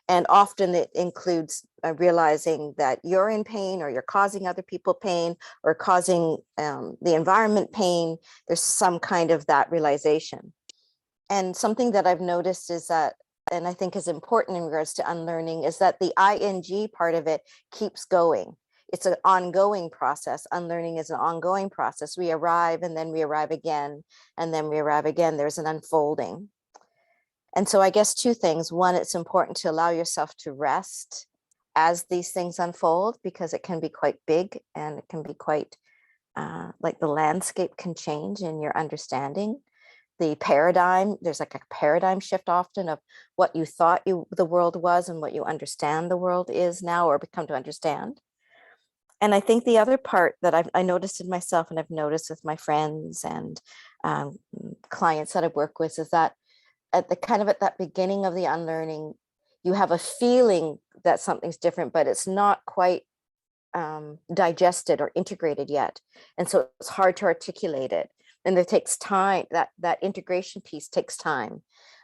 And often it includes realizing that you're in pain, or you're causing other people pain, or causing the environment pain. There's some kind of that realization. And something that I've noticed is that, and I think is important in regards to unlearning, is that the ing part of it keeps going. It's an ongoing process. Unlearning is an ongoing process. We arrive and then we arrive again, and then we arrive again. There's an unfolding. And so I guess two things. One, it's important to allow yourself to rest as these things unfold, because it can be quite big and it can be quite like the landscape can change in your understanding. The paradigm, there's like a paradigm shift often of what you thought the world was and what you understand the world is now, or become to understand. And I think the other part that I noticed in myself, and I've noticed with my friends and clients that I work with, is that at that beginning of the unlearning, you have a feeling that something's different, but it's not quite digested or integrated yet. And so it's hard to articulate it. And it takes time. That integration piece takes time.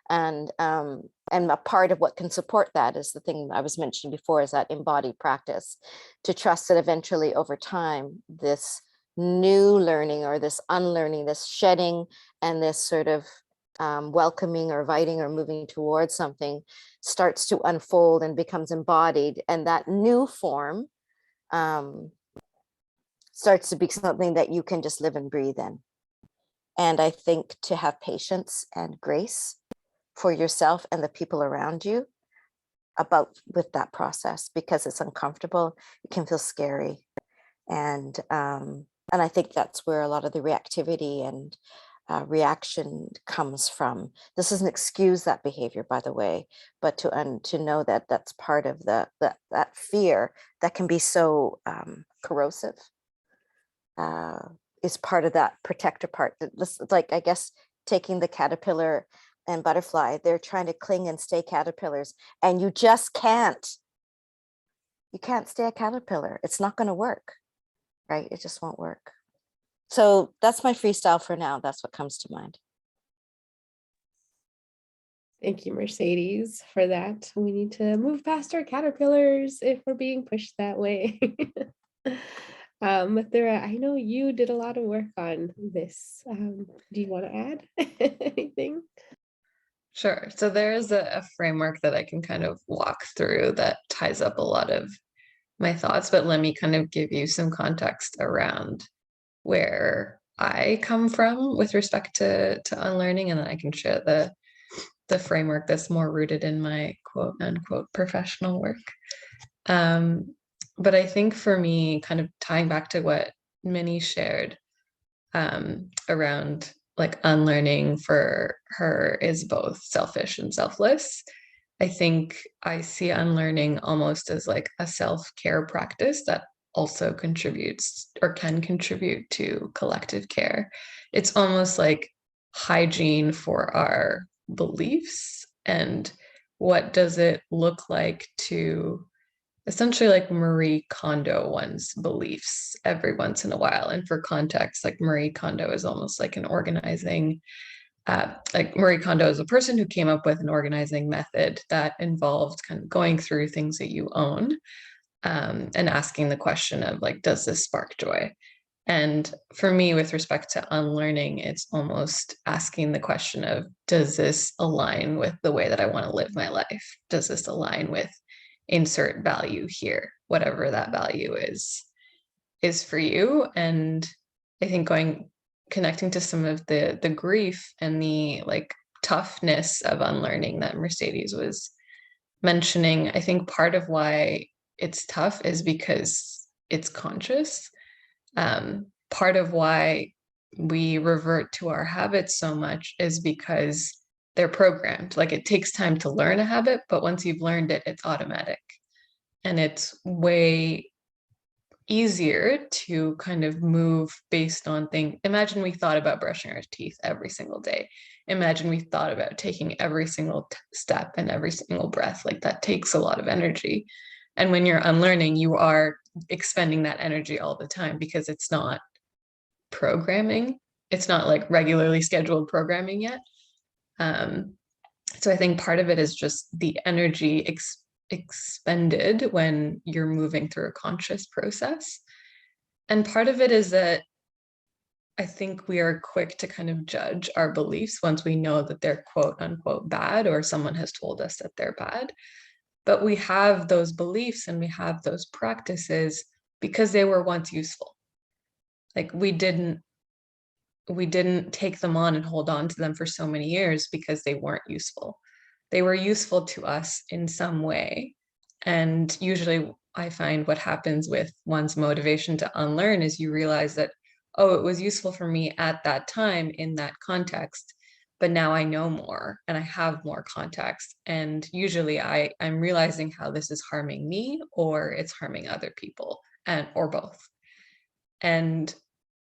And a part of what can support that is the thing I was mentioning before, is that embodied practice, to trust that eventually over time, this new learning or this unlearning, this shedding and this sort of welcoming or inviting or moving towards something starts to unfold and becomes embodied. And that new form starts to be something that you can just live and breathe in. And I think to have patience and grace for yourself and the people around you with that process, because it's uncomfortable, it can feel scary. And I think that's where a lot of the reactivity and reaction comes from. This doesn't excuse that behavior, by the way, but to know that that's part of that fear that can be so corrosive is part of that protector part. This, like, I guess, taking the caterpillar and butterfly, they're trying to cling and stay caterpillars, and you just can't. You can't stay a caterpillar. It's not going to work, right? It just won't work. So that's my freestyle for now. That's what comes to mind. Thank you, Mercedes, for that. We need to move past our caterpillars if we're being pushed that way. Mathura, I know you did a lot of work on this. Do you want to add anything? Sure. So there is a framework that I can kind of walk through that ties up a lot of my thoughts, but let me kind of give you some context around where I come from with respect to unlearning, and then I can share the framework that's more rooted in my quote unquote professional work. But I think for me, kind of tying back to what Minnie shared around like unlearning for her is both selfish and selfless. I think I see unlearning almost as like a self-care practice that also contributes or can contribute to collective care. It's almost like hygiene for our beliefs, and what does it look like to essentially like Marie Kondo one's beliefs every once in a while. And for context, like Marie Kondo is almost like an organizing, like Marie Kondo is a person who came up with an organizing method that involved kind of going through things that you own and asking the question of like, does this spark joy? And for me, with respect to unlearning, it's almost asking the question of, does this align with the way that I want to live my life? Does this align with insert value here, whatever that value is for you? And I think connecting to some of the grief and the like toughness of unlearning that Mercedes was mentioning, I think part of why it's tough is because it's conscious. Part of why we revert to our habits so much is because they're programmed. Like it takes time to learn a habit, but once you've learned it, it's automatic. And it's way easier to kind of move based on things. Imagine we thought about brushing our teeth every single day. Imagine we thought about taking every single step and every single breath. Like that takes a lot of energy. And when you're unlearning, you are expending that energy all the time because it's not programming. It's not like regularly scheduled programming yet. So I think part of it is just the energy expended when you're moving through a conscious process. And part of it is that I think we are quick to kind of judge our beliefs once we know that they're quote unquote bad, or someone has told us that they're bad. But we have those beliefs and we have those practices because they were once useful. Like we didn't take them on and hold on to them for so many years because they weren't useful. They were useful to us in some way. And usually I find what happens with one's motivation to unlearn is you realize that, oh, it was useful for me at that time in that context, but now I know more and I have more context. And usually I'm realizing how this is harming me or it's harming other people, or both. And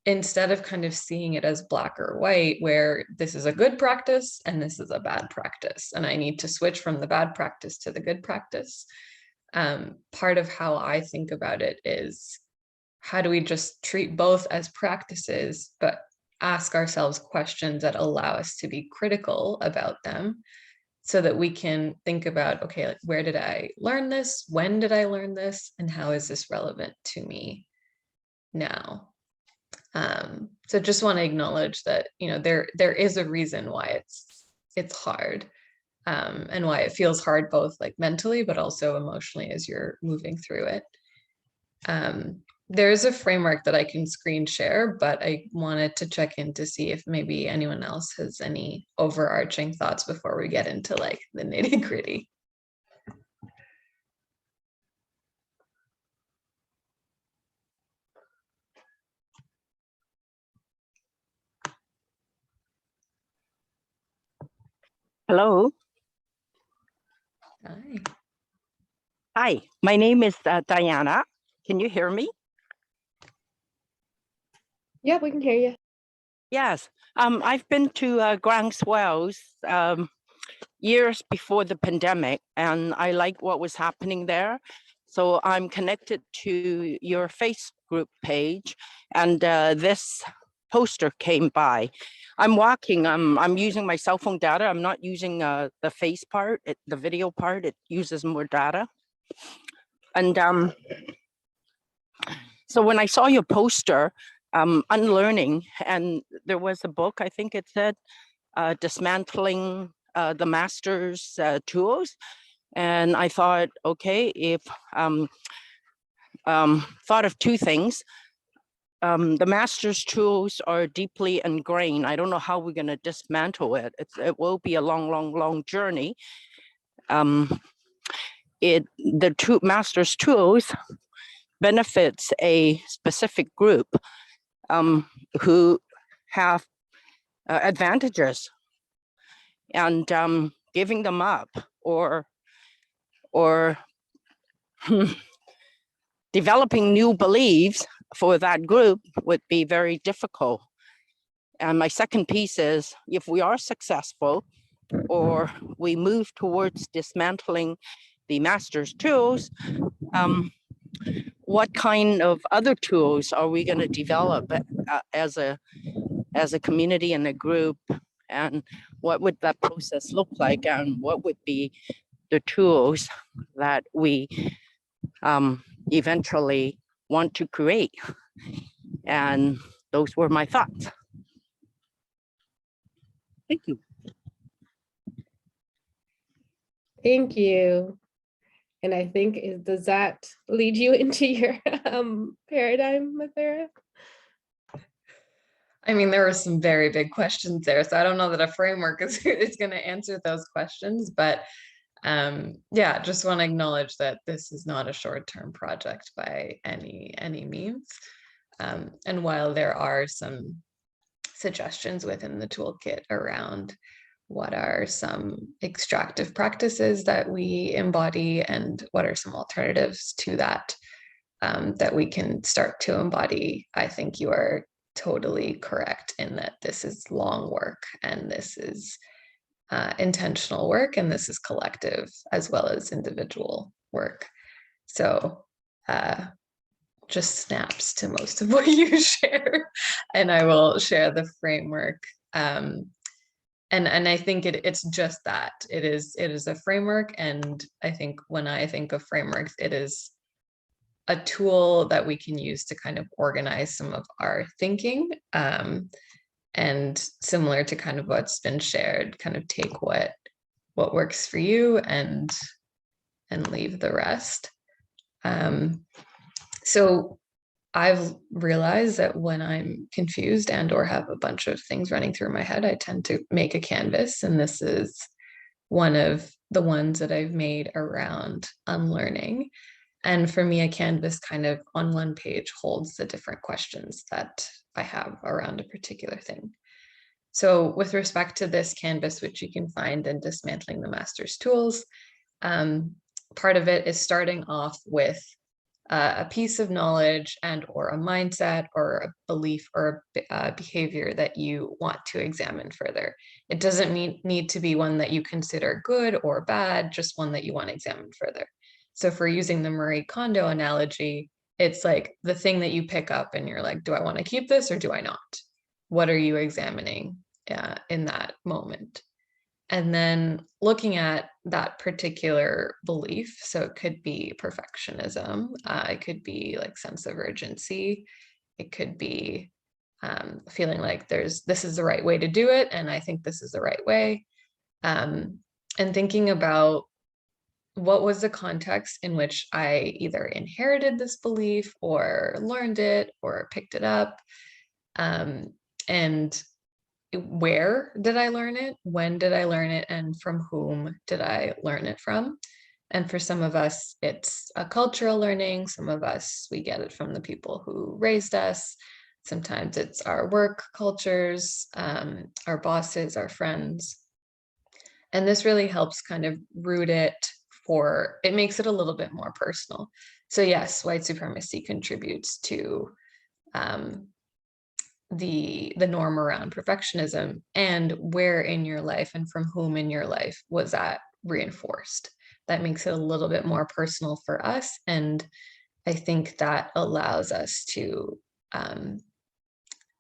instead of kind of seeing it as black or white, where this is a good practice and this is a bad practice, and I need to switch from the bad practice to the good practice, part of how I think about it is, how do we just treat both as practices, but ask ourselves questions that allow us to be critical about them so that we can think about, okay, like, where did I learn this? When did I learn this? And how is this relevant to me now? So just want to acknowledge that, there is a reason why it's hard, and why it feels hard, both like mentally, but also emotionally as you're moving through it. There's a framework that I can screen share, but I wanted to check in to see if maybe anyone else has any overarching thoughts before we get into like the nitty-gritty. Hello. Hi. Hi, my name is Diana. Can you hear me? Yeah, we can hear you. Yes. I've been to Grand Swells years before the pandemic, and I like what was happening there. So I'm connected to your Facebook page, and this poster came by. I'm walking, I'm using my cell phone data. I'm not using the face part, the video part, it uses more data. And So when I saw your poster, Unlearning, and there was a book, I think it said, Dismantling the Master's Tools. And I thought, okay, if thought of two things. The master's tools are deeply ingrained. I don't know how we're going to dismantle it. It will be a long, long, long journey. The two master's tools benefits a specific group who have advantages, and giving them up or developing new beliefs for that group would be very difficult. And my second piece is, if we are successful or we move towards dismantling the master's tools, what kind of other tools are we going to develop as a community and a group? And what would that process look like? And what would be the tools that we eventually want to create? And those were my thoughts. Thank you. Thank you. And I think, does that lead you into your paradigm, Mathura? I mean, there were some very big questions there, so I don't know that a framework is going to answer those questions, but yeah, just want to acknowledge that this is not a short-term project by any means. And while there are some suggestions within the toolkit around what are some extractive practices that we embody and what are some alternatives to that that we can start to embody, I think you are totally correct in that this is long work, and this is intentional work, and this is collective as well as individual work. So just snaps to most of what you share, and I will share the framework. And I think it's just that it is a framework, and I think when I think of frameworks, it is a tool that we can use to kind of organize some of our thinking, and similar to kind of what's been shared, kind of take what works for you and leave the rest. So I've realized that when I'm confused and or have a bunch of things running through my head, I tend to make a canvas, and this is one of the ones that I've made around unlearning. And for me, a canvas kind of on one page holds the different questions that I have around a particular thing. So with respect to this canvas, which you can find in Dismantling the Master's Tools, part of it is starting off with a piece of knowledge and or a mindset or a belief or a behavior that you want to examine further. It doesn't need to be one that you consider good or bad, just one that you want to examine further. So for using the Marie Kondo analogy, it's like the thing that you pick up and you're like, do I want to keep this or do I not? What are you examining in that moment? And then looking at that particular belief, so it could be perfectionism, it could be like sense of urgency, it could be feeling like this is the right way to do it, and I think this is the right way, and thinking about what was the context in which I either inherited this belief or learned it or picked it up, and where did I learn it? When did I learn it? And from whom did I learn it from? And for some of us, it's a cultural learning. Some of us, we get it from the people who raised us. Sometimes it's our work cultures, our bosses, our friends. And this really helps kind of root it it makes it a little bit more personal. So yes, white supremacy contributes to the norm around perfectionism, and where in your life and from whom in your life was that reinforced. That makes it a little bit more personal for us, and I think that allows us to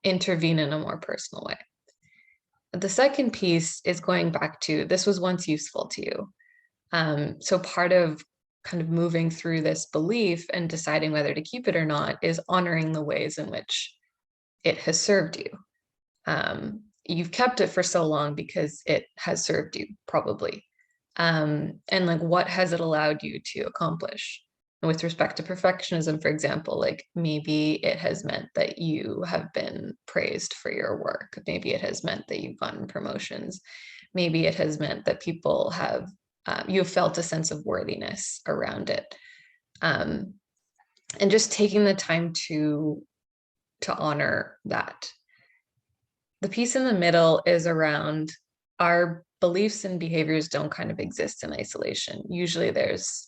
intervene in a more personal way. The second piece is going back to, this was once useful to you. So part of kind of moving through this belief and deciding whether to keep it or not is honoring the ways in which it has served you. You've kept it for so long because it has served you, probably. And like, what has it allowed you to accomplish? And with respect to perfectionism, for example, like maybe it has meant that you have been praised for your work. Maybe it has meant that you've gotten promotions. Maybe it has meant that people have, you have felt a sense of worthiness around it. And just taking the time to honor that. The piece in the middle is around our beliefs and behaviors don't kind of exist in isolation. Usually there's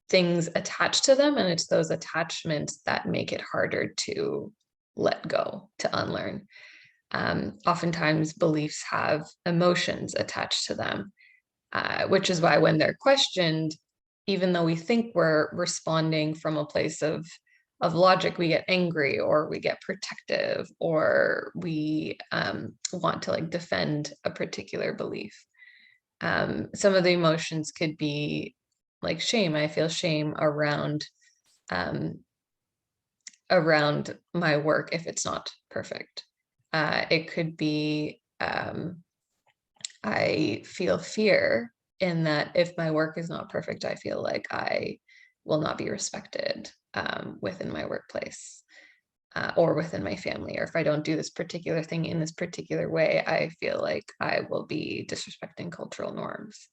things attached to them, and it's those attachments that make it harder to let go, to unlearn. Oftentimes beliefs have emotions attached to them, which is why when they're questioned, even though we think we're responding from a place of logic, we get angry or we get protective or we want to like defend a particular belief. Some of the emotions could be like shame. I feel shame around my work if it's not perfect. It could be I feel fear in that if my work is not perfect, I feel like I will not be respected within my workplace or within my family, or if I don't do this particular thing in this particular way, I feel like I will be disrespecting cultural norms.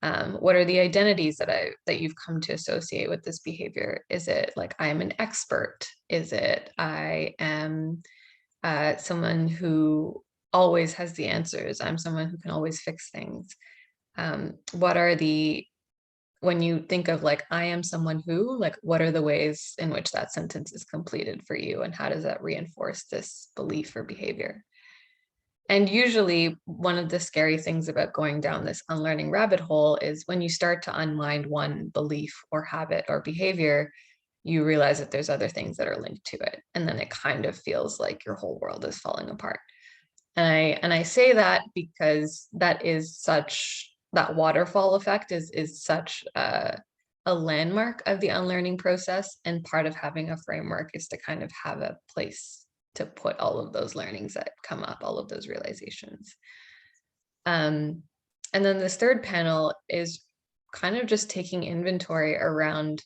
What are the identities that you've come to associate with this behavior? Is it like I'm an expert? Is it I am someone who always has the answers? I'm someone who can always fix things. What are the, when you think of like, I am someone who, like, what are the ways in which that sentence is completed for you? And how does that reinforce this belief or behavior? And usually one of the scary things about going down this unlearning rabbit hole is when you start to unwind one belief or habit or behavior, you realize that there's other things that are linked to it. And then it kind of feels like your whole world is falling apart. And I say that because that is such, that waterfall effect is such a landmark of the unlearning process. And part of having a framework is to kind of have a place to put all of those learnings that come up, all of those realizations. And then this third panel is kind of just taking inventory around,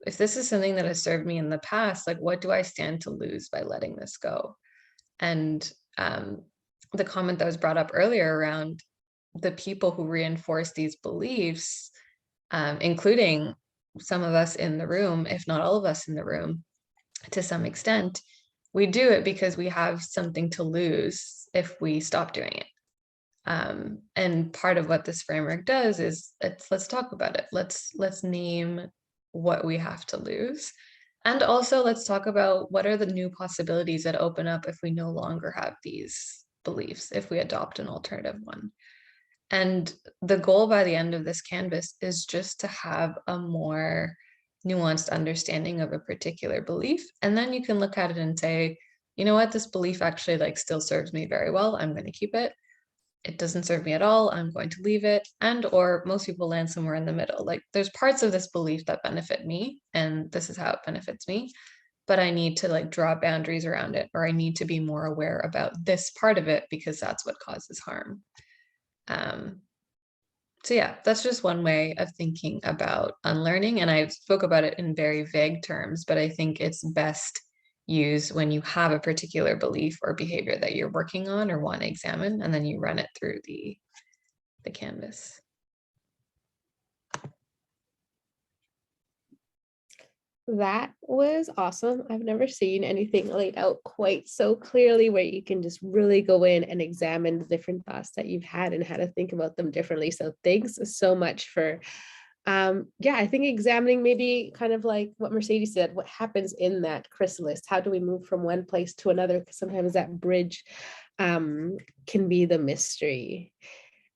if this is something that has served me in the past, like what do I stand to lose by letting this go? And the comment that was brought up earlier around the people who reinforce these beliefs, including some of us in the room, if not all of us in the room, to some extent, we do it because we have something to lose if we stop doing it. And part of what this framework does is let's talk about it. Let's name what we have to lose. And also let's talk about what are the new possibilities that open up if we no longer have these beliefs, if we adopt an alternative one. And the goal by the end of this canvas is just to have a more nuanced understanding of a particular belief. And then you can look at it and say, you know what, this belief actually like still serves me very well. I'm going to keep it. It doesn't serve me at all. I'm going to leave it. And or most people land somewhere in the middle. Like there's parts of this belief that benefit me, and this is how it benefits me, but I need to like draw boundaries around it, or I need to be more aware about this part of it because that's what causes harm. So yeah, that's just one way of thinking about unlearning. And I spoke about it in very vague terms, but I think it's best used when you have a particular belief or behavior that you're working on or want to examine, and then you run it through the canvas. That was awesome. I've never seen anything laid out quite so clearly where you can just really go in and examine the different thoughts that you've had and how to think about them differently. So thanks so much for, I think examining maybe kind of like what Mercedes said, what happens in that chrysalis? How do we move from one place to another? Because sometimes that bridge can be the mystery.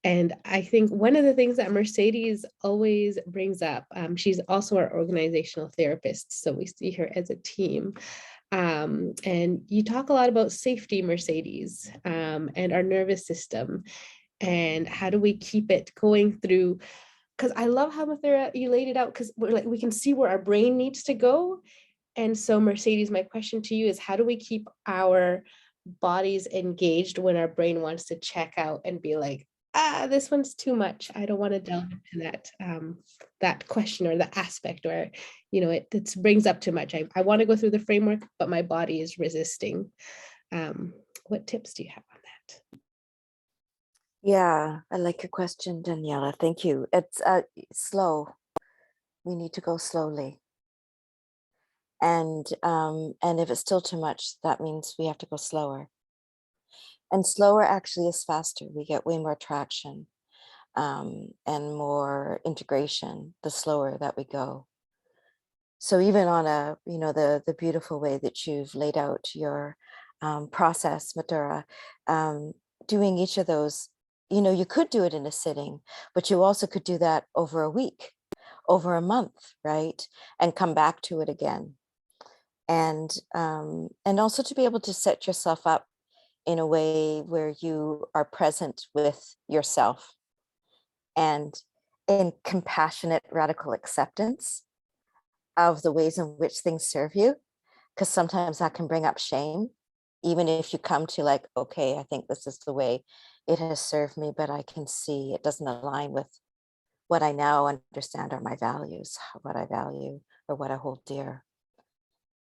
And I think one of the things that Mercedes always brings up, she's also our organizational therapist, so we see her as a team. And you talk a lot about safety, Mercedes, and our nervous system, and how do we keep it going through because I love how Mathura, you laid it out, because we're like, we can see where our brain needs to go. And so Mercedes, my question to you is, how do we keep our bodies engaged when our brain wants to check out and be like, this one's too much. I don't want to delve into that that question or the aspect, or, you know, it brings up too much. I want to go through the framework, but my body is resisting. What tips do you have on that? Yeah, I like your question, Daniela. Thank you. It's slow. We need to go slowly. And if it's still too much, that means we have to go slower. And slower actually is faster. We get way more traction and more integration the slower that we go. So even on a, you know, the beautiful way that you've laid out your process, Mathura, doing each of those, you know, you could do it in a sitting, but you also could do that over a week, over a month, right? And come back to it again. And also to be able to set yourself up in a way where you are present with yourself and in compassionate radical acceptance of the ways in which things serve you, because sometimes that can bring up shame, even if you come to like, okay, I think this is the way it has served me, but I can see it doesn't align with what I now understand are my values, what I value or what I hold dear.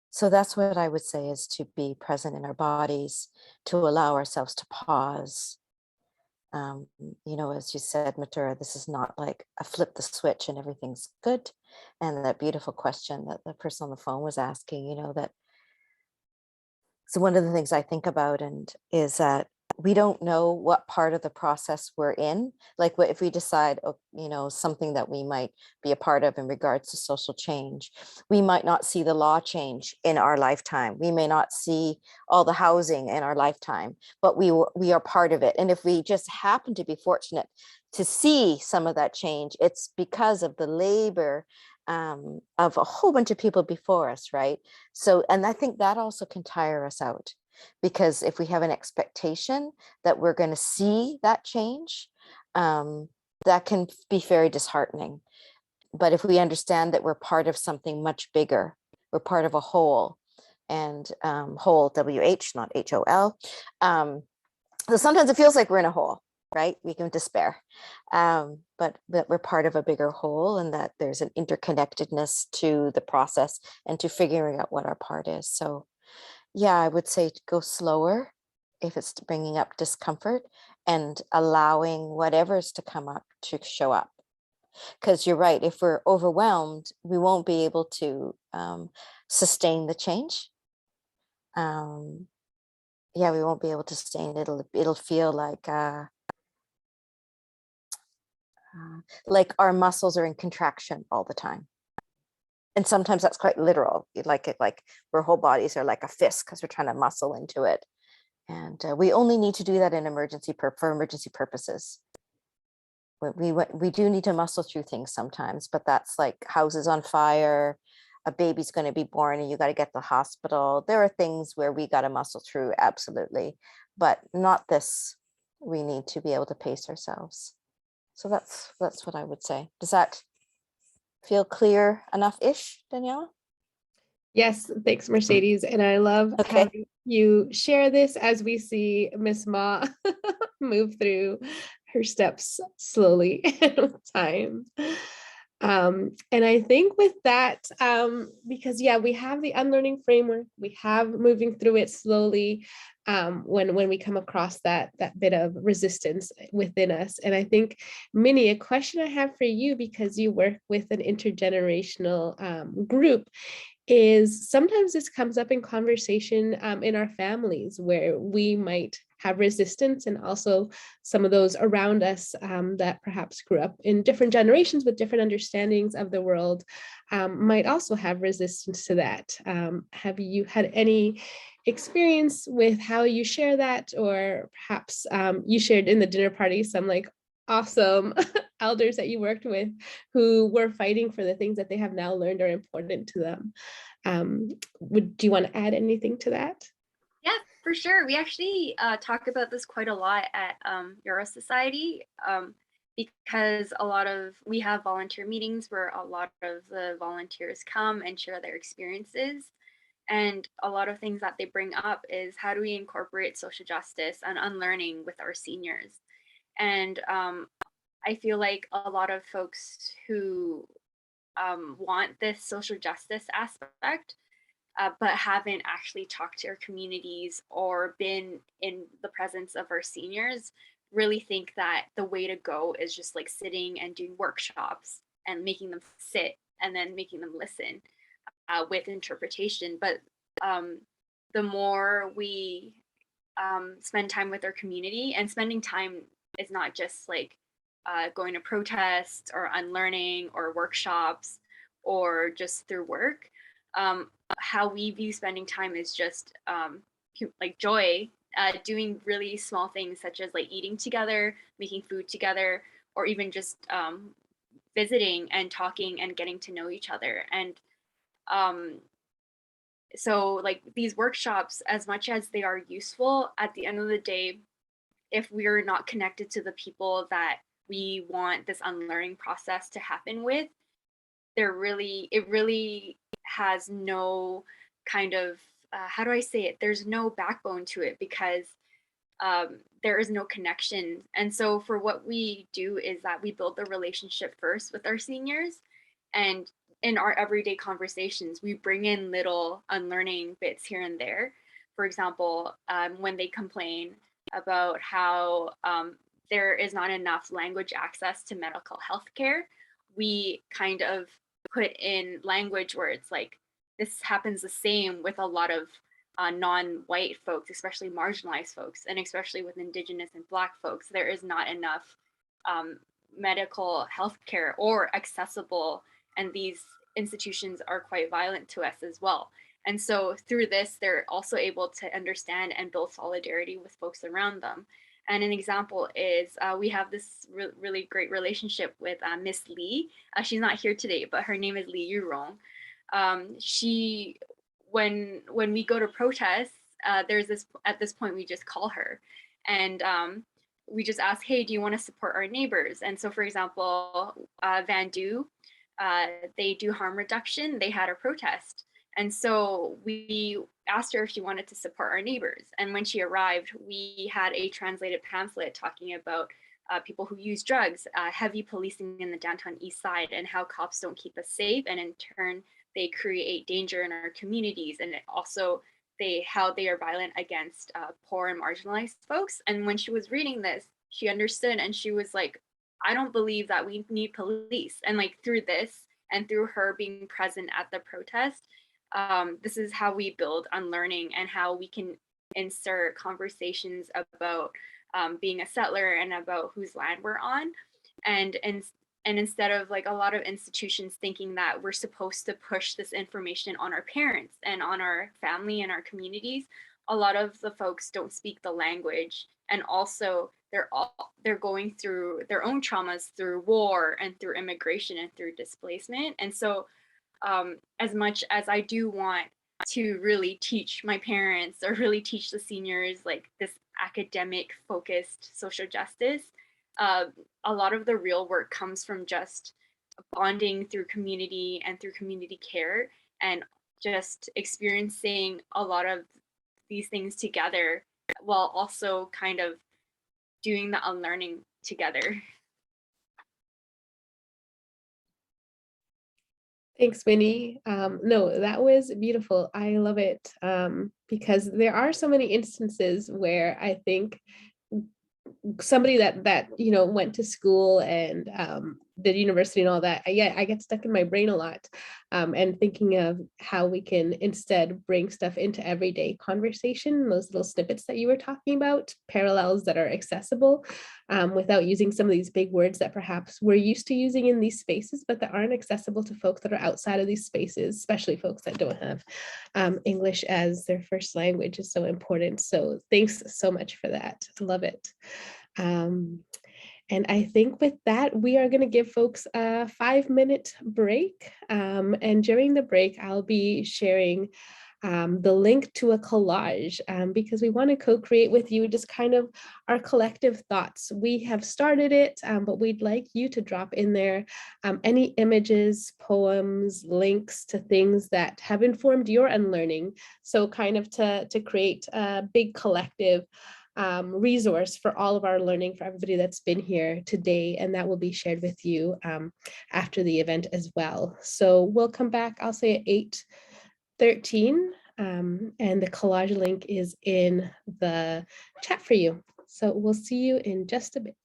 So that's what I would say, is to be present in our bodies, to allow ourselves to pause. You know, as you said, Mathura, this is not like a flip the switch and everything's good. And that beautiful question that the person on the phone was asking, you know, that. So one of the things I think about is that we don't know what part of the process we're in. Like what if we decide, you know, something that we might be a part of in regards to social change, we might not see the law change in our lifetime. We may not see all the housing in our lifetime, but we are part of it. And if we just happen to be fortunate to see some of that change, it's because of the labor of a whole bunch of people before us, right? So, and I think that also can tire us out, because if we have an expectation that we're going to see that change, that can be very disheartening. But if we understand that we're part of something much bigger, we're part of a whole, and whole, WH, not HOL. So sometimes it feels like we're in a hole, right? We can despair, but that we're part of a bigger whole, and that there's an interconnectedness to the process and to figuring out what our part is. So yeah, I would say to go slower if it's bringing up discomfort, and allowing whatever's to come up to show up. Because you're right, if we're overwhelmed, we won't be able to sustain the change. Yeah, we won't be able to sustain it. It'll feel like our muscles are in contraction all the time. And sometimes that's quite literal, like our whole bodies are like a fist because we're trying to muscle into it. And we only need to do that in for emergency purposes. We do need to muscle through things sometimes, but that's like houses on fire, a baby's going to be born and you got to get to the hospital. There are things where we got to muscle through, absolutely, but not this. We need to be able to pace ourselves. So that's what I would say. Does that feel clear enough-ish, Daniela? Yes, thanks, Mercedes. And I love having you share this as we see Miss Ma move through her steps slowly with time. And I think with that, because yeah, we have the unlearning framework, we have moving through it slowly when we come across that bit of resistance within us. And I think, Minnie, a question I have for you, because you work with an intergenerational group, is sometimes this comes up in conversation in our families, where we might have resistance, and also some of those around us that perhaps grew up in different generations with different understandings of the world might also have resistance to that. Have you had any experience with how you share that, or perhaps you shared in the dinner party some like awesome elders that you worked with who were fighting for the things that they have now learned are important to them? Do you want to add anything to that? Yeah, for sure. We actually talk about this quite a lot at Euro Society. because we have volunteer meetings where a lot of the volunteers come and share their experiences. And a lot of things that they bring up is how do we incorporate social justice and unlearning with our seniors? And I feel like a lot of folks who want this social justice aspect, but haven't actually talked to our communities or been in the presence of our seniors, really think that the way to go is just like sitting and doing workshops and making them sit and then making them listen with interpretation. But the more we spend time with our community, and spending time is not just like going to protests or unlearning or workshops or just through work. How we view spending time is just like joy, doing really small things such as like eating together, making food together, or even just visiting and talking and getting to know each other. And so like these workshops, as much as they are useful, at the end of the day, if we're not connected to the people that we want this unlearning process to happen with, it really has no kind of, how do I say it? There's no backbone to it, because there is no connection. And so for what we do is that we build the relationship first with our seniors, and in our everyday conversations, we bring in little unlearning bits here and there. For example, when they complain about how there is not enough language access to medical health care, we kind of put in language where it's like, this happens the same with a lot of non-white folks, especially marginalized folks, and especially with Indigenous and Black folks. There is not enough medical health care or accessible, and these institutions are quite violent to us as well. And so through this, they're also able to understand and build solidarity with folks around them. And an example is we have this really great relationship with Miss Lee. She's not here today, but her name is Lee Yurong. When we go to protests, at this point we just call her, and we just ask, hey, do you want to support our neighbors? And so, for example, Vandu, they do harm reduction. They had a protest. And so we asked her if she wanted to support our neighbors. And when she arrived, we had a translated pamphlet talking about people who use drugs, heavy policing in the downtown east side, and how cops don't keep us safe. And in turn, they create danger in our communities. And also how they are violent against poor and marginalized folks. And when she was reading this, she understood, and she was like, I don't believe that we need police. And like through this and through her being present at the protest, this is how we build unlearning and how we can insert conversations about being a settler and about whose land we're on. And instead of like a lot of institutions thinking that we're supposed to push this information on our parents and on our family and our communities, a lot of the folks don't speak the language. And also they're going through their own traumas through war and through immigration and through displacement. And so as much as I do want to really teach my parents or really teach the seniors like this academic focused social justice, a lot of the real work comes from just bonding through community and through community care, and just experiencing a lot of these things together while also kind of doing the unlearning together. Thanks, Winnie. No, that was beautiful. I love it because there are so many instances where I think somebody that went to school and did university and all that, I get stuck in my brain a lot, and thinking of how we can instead bring stuff into everyday conversation, those little snippets that you were talking about, parallels that are accessible, without using some of these big words that perhaps we're used to using in these spaces, but that aren't accessible to folks that are outside of these spaces, especially folks that don't have English as their first language is so important. So thanks so much for that. I love it. And I think with that, we are going to give folks a 5-minute break. And during the break, I'll be sharing the link to a collage because we want to co-create with you just kind of our collective thoughts. We have started it, but we'd like you to drop in there any images, poems, links to things that have informed your unlearning. So kind of to create a big collective resource for all of our learning for everybody that's been here today, and that will be shared with you after the event as well. So we'll come back, I'll say at 8:13, and the collage link is in the chat for you. So we'll see you in just a bit.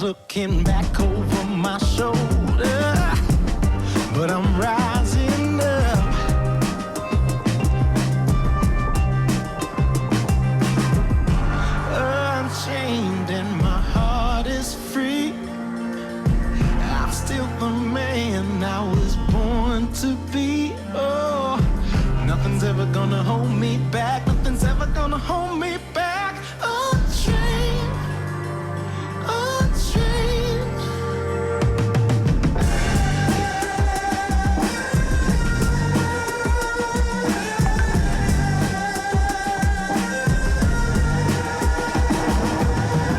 Looking back over my shoulder, but I'm rising up. Unchained and my heart is free. I'm still the man I was born to be. Oh, nothing's ever gonna hold me back. Nothing's ever gonna hold me back. Unchained.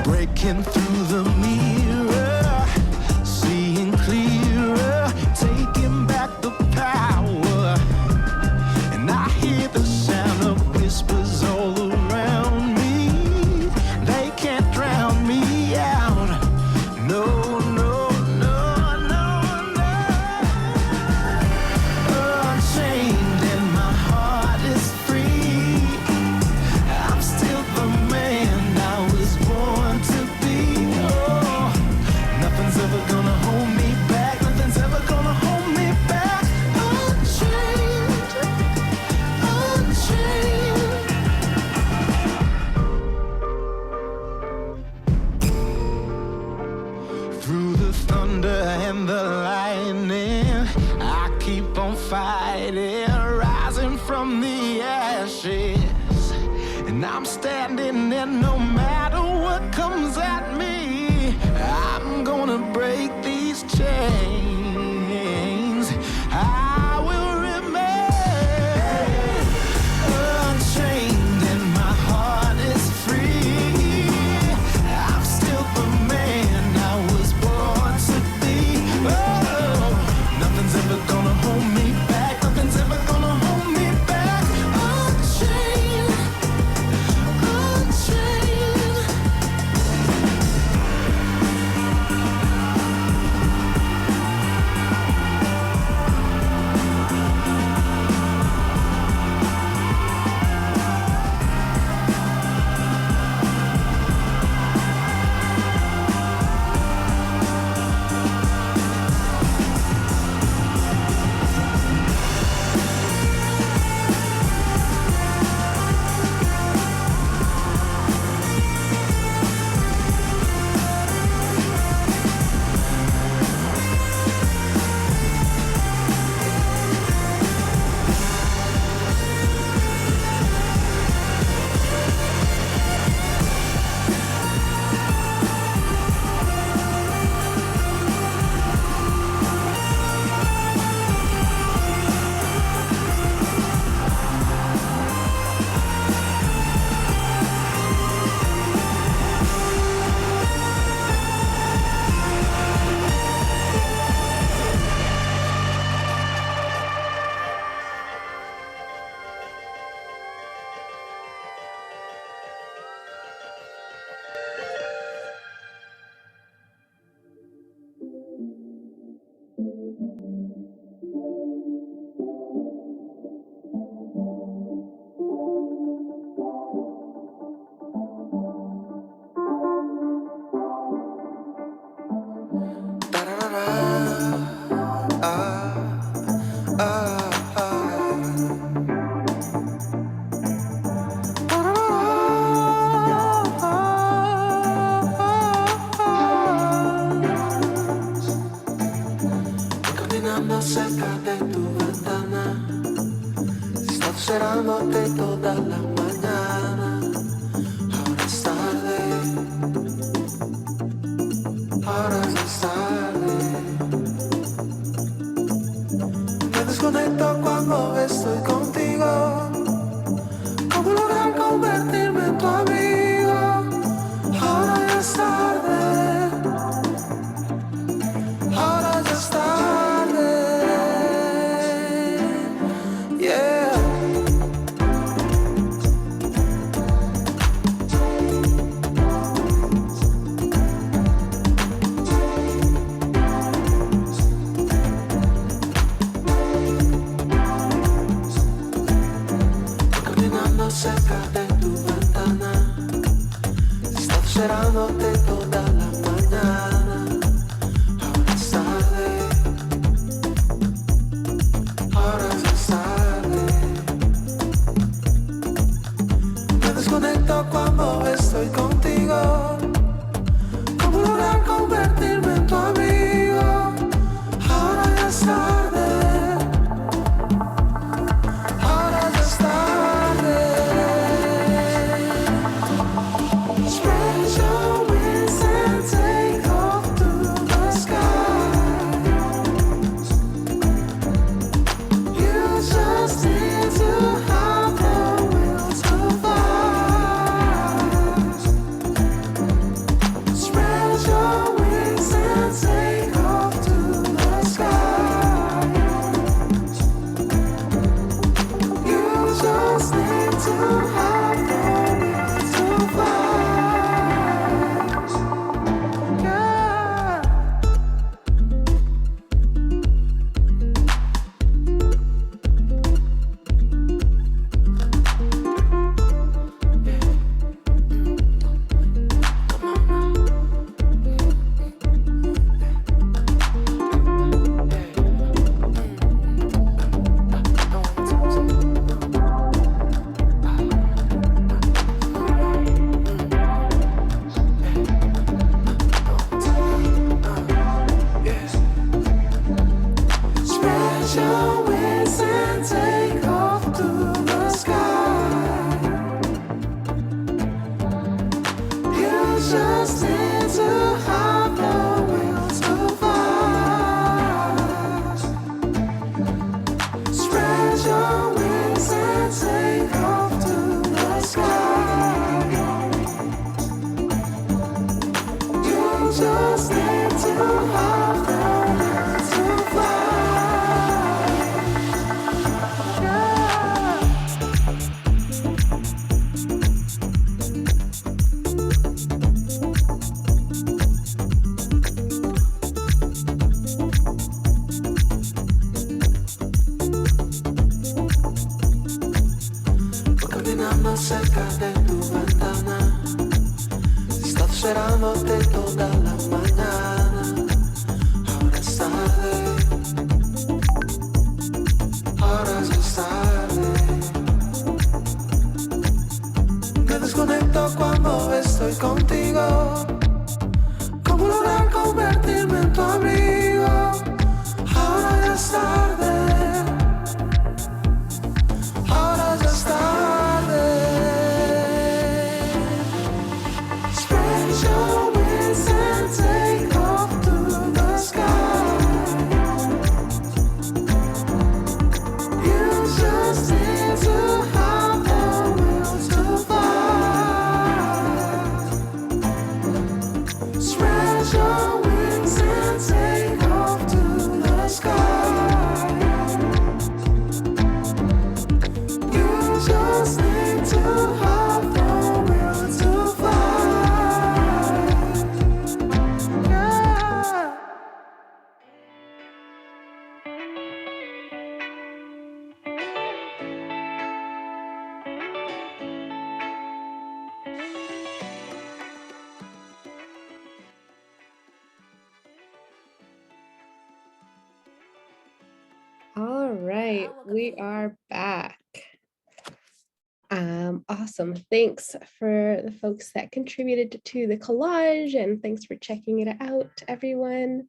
Breaking through the mirror, seeing clearer, taking back the power. And I hear the sound of whispers all around me. They can't drown me out. No, no, no, no, no. Unchained and my heart is free. I'm still the man I was born to be. Oh, nothing's ever gonna hold me back. Nothing's ever gonna hold me back. Unchained, unchained. Through the thunder and the lightning, I keep on fighting, rising from the ashes. And I'm standing there no matter what comes at me. I'm gonna break these chains. I will remain unchained and my heart is free. I'm still the man I was born to be. Oh, nothing's ever gonna hold me back. Nothing's ever gonna hold me back. Unchained, unchained. esperándote toda la mañana. Ahora es tarde, ahora ya es tarde. Me desconecto cuando estoy contigo. ¿Cómo lograr convertirme en tu amigo? Ahora ya es tarde, ahora ya es tarde. Yeah. Caminando cerca de tu ventana, he estado esperándote toda la mañana. Ahora es tarde, ahora ya es tarde. Me desconecto cuando estoy contigo. ¿Cómo lograr convertirme en tu amigo? Ahora ya es tarde, ahora ya es tarde. Spread your wings and take off through the sky. You just need to have the will to fly. Spread your wings and take off to the sky. You just need to have the will to fly. Yeah. Spread your wings and take off to the sky. You just need to have the will to fly. Spread your wings and take off to the sky. You just need to have the will to fly. Yeah. Voy caminando cerca de tu ventana, he estado esperándote toda la mañana. Ahora es tarde, ahora ya es tarde. Me desconecto cuando estoy contigo. ¿Cómo lograr convertirme en tu amigo? Ahora ya es tarde, ahora ya es tarde. Spread your wings and take off to the sky. You just need to have the will to fly. Spread your wings and take off to the sky. You just need to have the will to fly. Yeah. All right, we are back. Awesome. Thanks for the folks that contributed to the collage, and thanks for checking it out, everyone.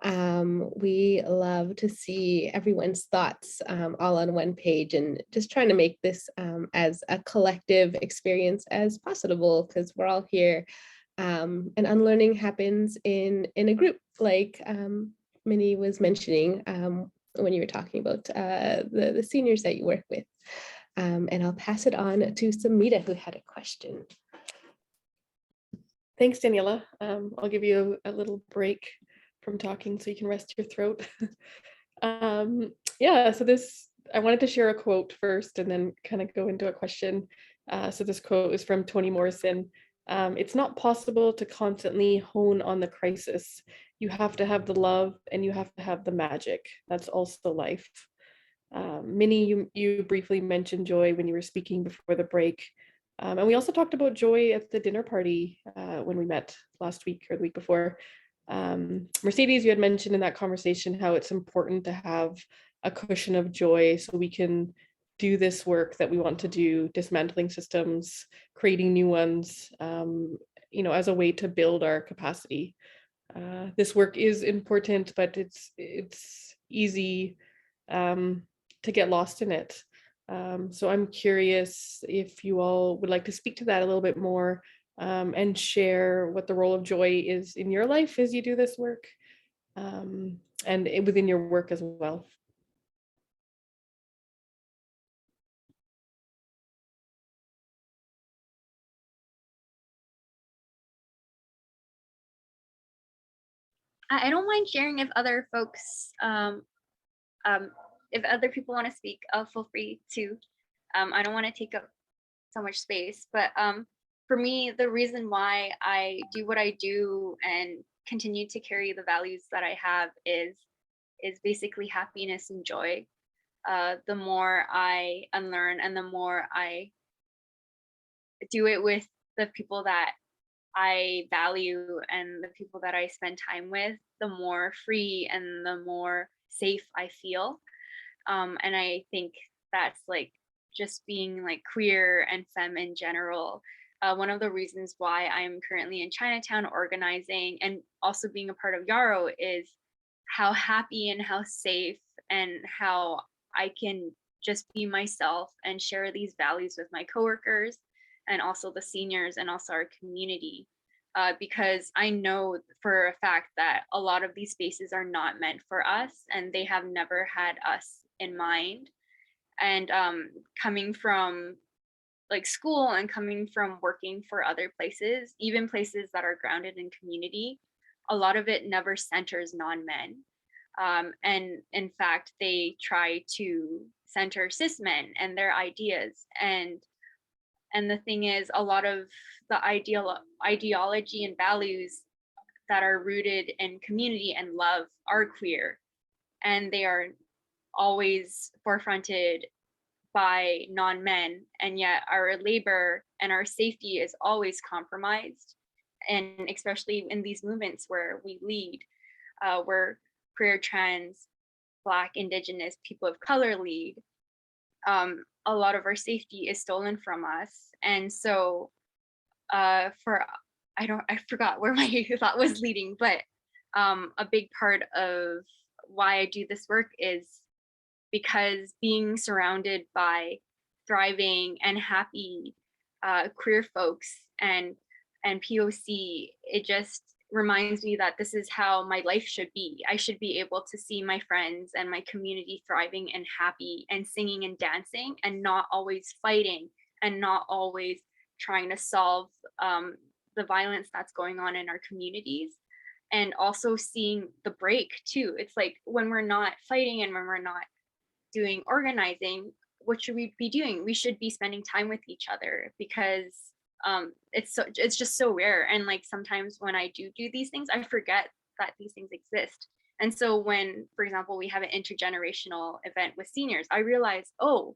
We love to see everyone's thoughts all on one page and just trying to make this as a collective experience as possible because we're all here. And unlearning happens in a group, like Minnie was mentioning when you were talking about the seniors that you work with. And I'll pass it on to Samita, who had a question. Thanks, Daniela. I'll give you a little break from talking so you can rest your throat. Yeah, so I wanted to share a quote first and then kind of go into a question. So this quote is from Toni Morrison. It's not possible to constantly hone on the crisis. You have to have the love and you have to have the magic. That's also life. Minnie, you briefly mentioned joy when you were speaking before the break. And we also talked about joy at the dinner party when we met last week or the week before. Mercedes, you had mentioned in that conversation how it's important to have a cushion of joy so we can do this work that we want to do, dismantling systems, creating new ones, as a way to build our capacity. This work is important, but it's easy to get lost in it. So I'm curious if you all would like to speak to that a little bit more and share what the role of joy is in your life as you do this work and within your work as well. I don't mind sharing if other folks, if other people want to speak, feel free to. I don't want to take up so much space, but for me, the reason why I do what I do and continue to carry the values that I have is basically happiness and joy. The more I unlearn and the more I do it with the people that I value and the people that I spend time with, the more free and the more safe I feel. And I think that's like just being like queer and femme in general. One of the reasons why I'm currently in Chinatown organizing and also being a part of Yarrow is how happy and how safe and how I can just be myself and share these values with my coworkers and also the seniors and also our community. Because I know for a fact that a lot of these spaces are not meant for us and they have never had us in mind. And coming from like school and coming from working for other places, even places that are grounded in community, a lot of it never centers non-men. And in fact, they try to center cis men and their ideas. And the thing is, a lot of the ideology and values that are rooted in community and love are queer, and they are always forefronted by non-men, and yet our labor and our safety is always compromised. And especially in these movements where we lead, where queer, trans, Black, Indigenous, people of color lead, a lot of our safety is stolen from us. And so I forgot where my thought was leading, but a big part of why I do this work is because being surrounded by thriving and happy queer folks and POC, it just reminds me that this is how my life should be. I should be able to see my friends and my community thriving and happy and singing and dancing and not always fighting and not always trying to solve the violence that's going on in our communities. And also seeing the break too. It's like when we're not fighting and when we're not doing organizing, what should we be doing? We should be spending time with each other, because it's just so rare. And like sometimes when I do these things, I forget that these things exist. And so when, for example, we have an intergenerational event with seniors, I realize, oh,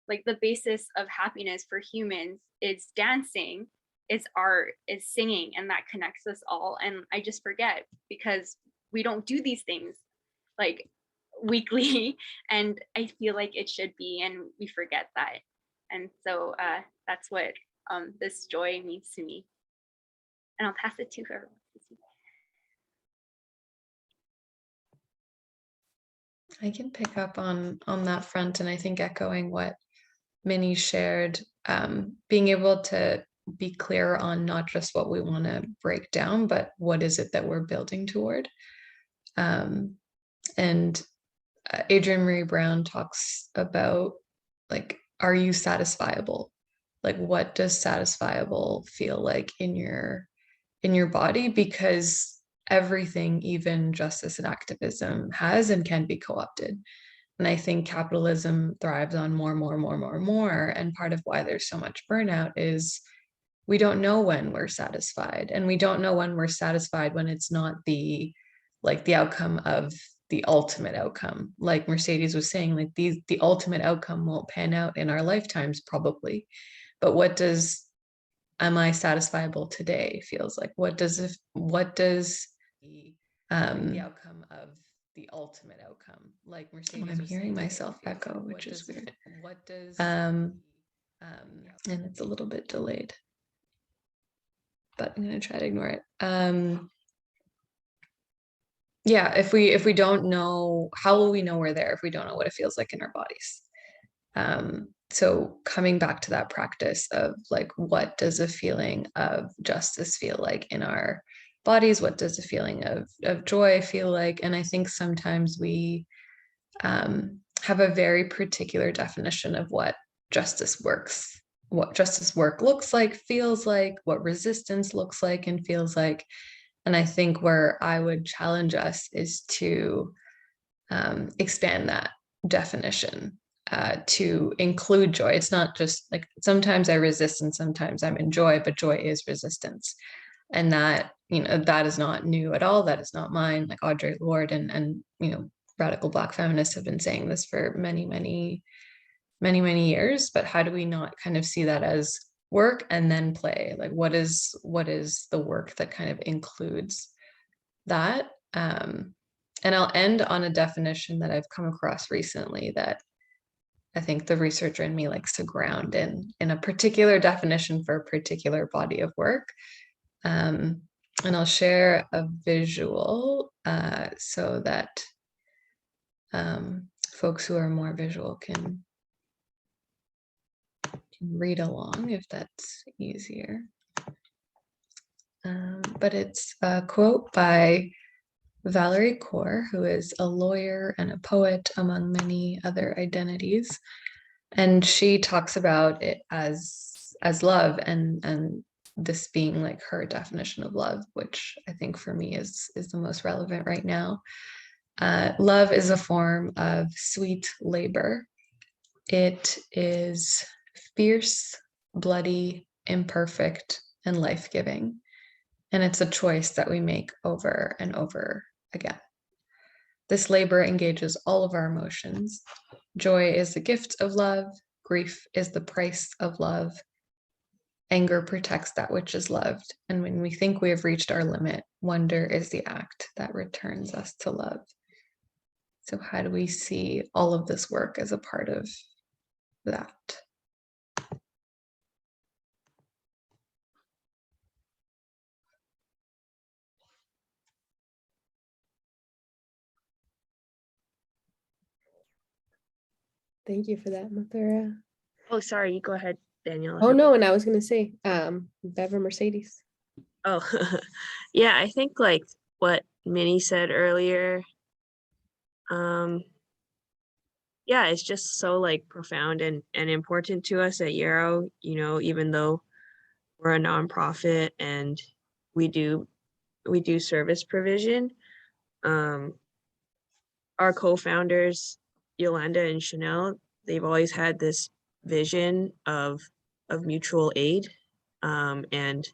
like the basis of happiness for humans is dancing, is art, is singing, and that connects us all. And I just forget because we don't do these things like weekly, and I feel like it should be, and we forget that. And so that's what this joy means to me. And I'll pass it to her. I can pick up on that front, and I think echoing what Minnie shared, being able to be clear on not just what we want to break down, but what is it that we're building toward. And Adrienne Marie Brown talks about, like, are you satisfiable? Like, what does satisfiable feel like in your body? Because everything, even justice and activism, has and can be co-opted. And I think capitalism thrives on more. And part of why there's so much burnout is we don't know when we're satisfied. And we don't know when we're satisfied when it's not the outcome of the ultimate outcome. Like Mercedes was saying, like the ultimate outcome won't pan out in our lifetimes, probably. But what does am I satisfiable today feels like? What does the outcome of the ultimate outcome, like Mercedes? I'm hearing myself echo, which is weird. What does and it's a little bit delayed, but I'm gonna try to ignore it. Yeah, if we don't know, how will we know we're there if we don't know what it feels like in our bodies? So coming back to that practice of, like, what does a feeling of justice feel like in our bodies? What does a feeling of joy feel like? And I think sometimes we have a very particular definition of what justice work looks like, feels like, what resistance looks like and feels like. And I think where I would challenge us is to expand that definition to include joy. It's not just like sometimes I resist and sometimes I'm in joy, but joy is resistance. And that, that is not new at all. That is not mine. Like Audre Lorde and radical Black feminists have been saying this for many years. But how do we not kind of see that as work and then play? Like, what is the work that kind of includes that? And I'll end on a definition that I've come across recently that I think the researcher in me likes to ground in a particular definition for a particular body of work. And I'll share a visual so that folks who are more visual can read along if that's easier. But it's a quote by Valerie Kaur, who is a lawyer and a poet, among many other identities. And she talks about it as love, and this being like her definition of love, which I think for me is the most relevant right now. Love is a form of sweet labor. It is fierce, bloody, imperfect, and life-giving. And it's a choice that we make over and over again. This labor engages all of our emotions. Joy is the gift of love. Grief is the price of love. Anger protects that which is loved. And when we think we have reached our limit, wonder is the act that returns us to love. So how do we see all of this work as a part of that? Thank you for that, Mathura. Oh, sorry, go ahead, Danielle. Oh no, and I was gonna say, Bev or Mercedes. Oh, yeah, I think like what Minnie said earlier, yeah, it's just so like profound and important to us at Yarrow, even though we're a nonprofit and we do service provision. Our co-founders, Yolanda and Chanel, they've always had this vision of mutual aid and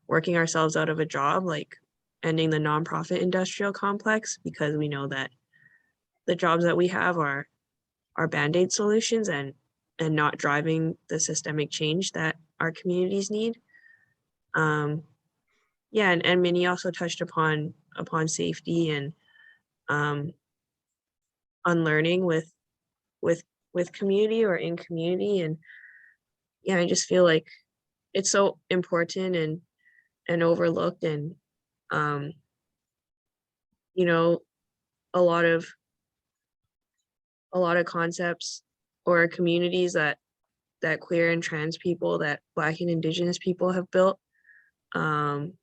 working ourselves out of a job, like ending the nonprofit industrial complex, because we know that the jobs that we have are Band-Aid solutions and not driving the systemic change that our communities need. Yeah, and Minnie also touched upon safety and unlearning with community or in community. And yeah, I just feel like it's so important and overlooked, and a lot of a lot of concepts or communities that queer and trans people, that Black and Indigenous people have built,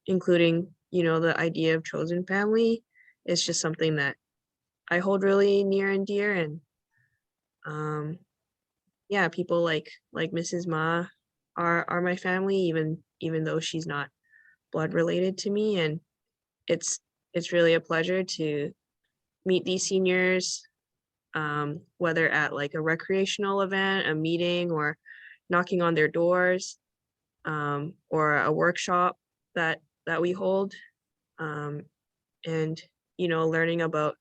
including, you know, the idea of chosen family. It's just something that I hold really near and dear. And yeah, people like Mrs. Ma are my family, even though she's not blood related to me. And it's really a pleasure to meet these seniors, whether at like a recreational event, a meeting, or knocking on their doors, or a workshop that we hold, and, you know, learning about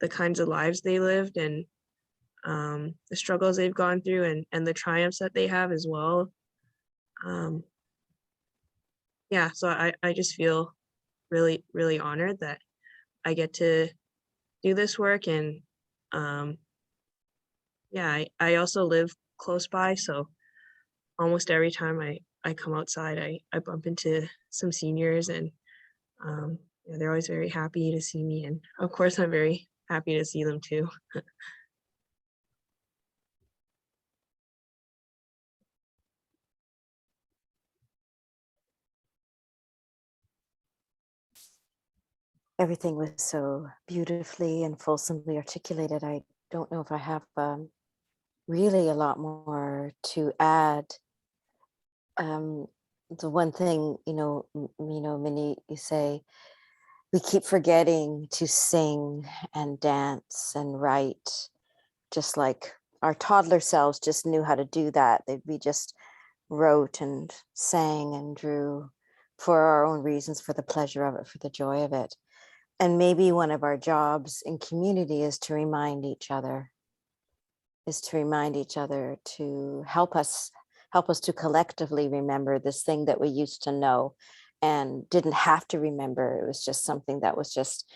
the kinds of lives they lived, and the struggles they've gone through, and the triumphs that they have as well. Yeah, so I just feel really, really honored that I get to do this work. And yeah, I also live close by, so almost every time I come outside, I bump into some seniors, and yeah, they're always very happy to see me. And of course, I'm very happy to see them too. Everything was so beautifully and fulsomely articulated. I don't know if I have really a lot more to add. The one thing, Minnie, you say, we keep forgetting to sing and dance and write, just like our toddler selves just knew how to do that. We just wrote and sang and drew for our own reasons, for the pleasure of it, for the joy of it. And maybe one of our jobs in community is to remind each other, to help us to collectively remember this thing that we used to know and didn't have to remember. It was just something that was just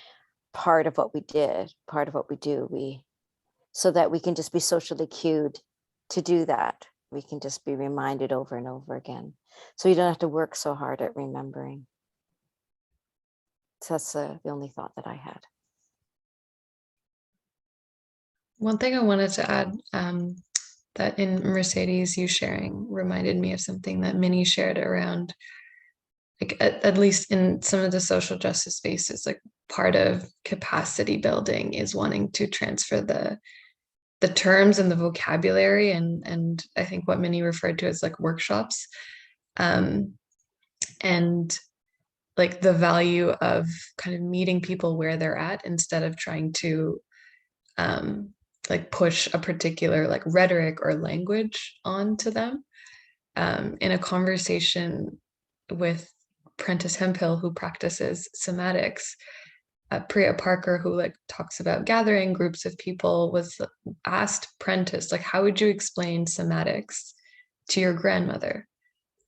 part of what we did, part of what we do. So that we can just be socially cued to do that. We can just be reminded over and over again. So you don't have to work so hard at remembering. So that's the only thought that I had. One thing I wanted to add, that in Mercedes, you sharing reminded me of something that Minnie shared around, like at least in some of the social justice spaces, like part of capacity building is wanting to transfer the terms and the vocabulary, and I think what Minnie referred to as like workshops, and like the value of kind of meeting people where they're at instead of trying to like push a particular like rhetoric or language onto them. In a conversation with Prentice Hemphill, who practices somatics, Priya Parker, who like talks about gathering groups of people, was asked Prentice, like, how would you explain somatics to your grandmother?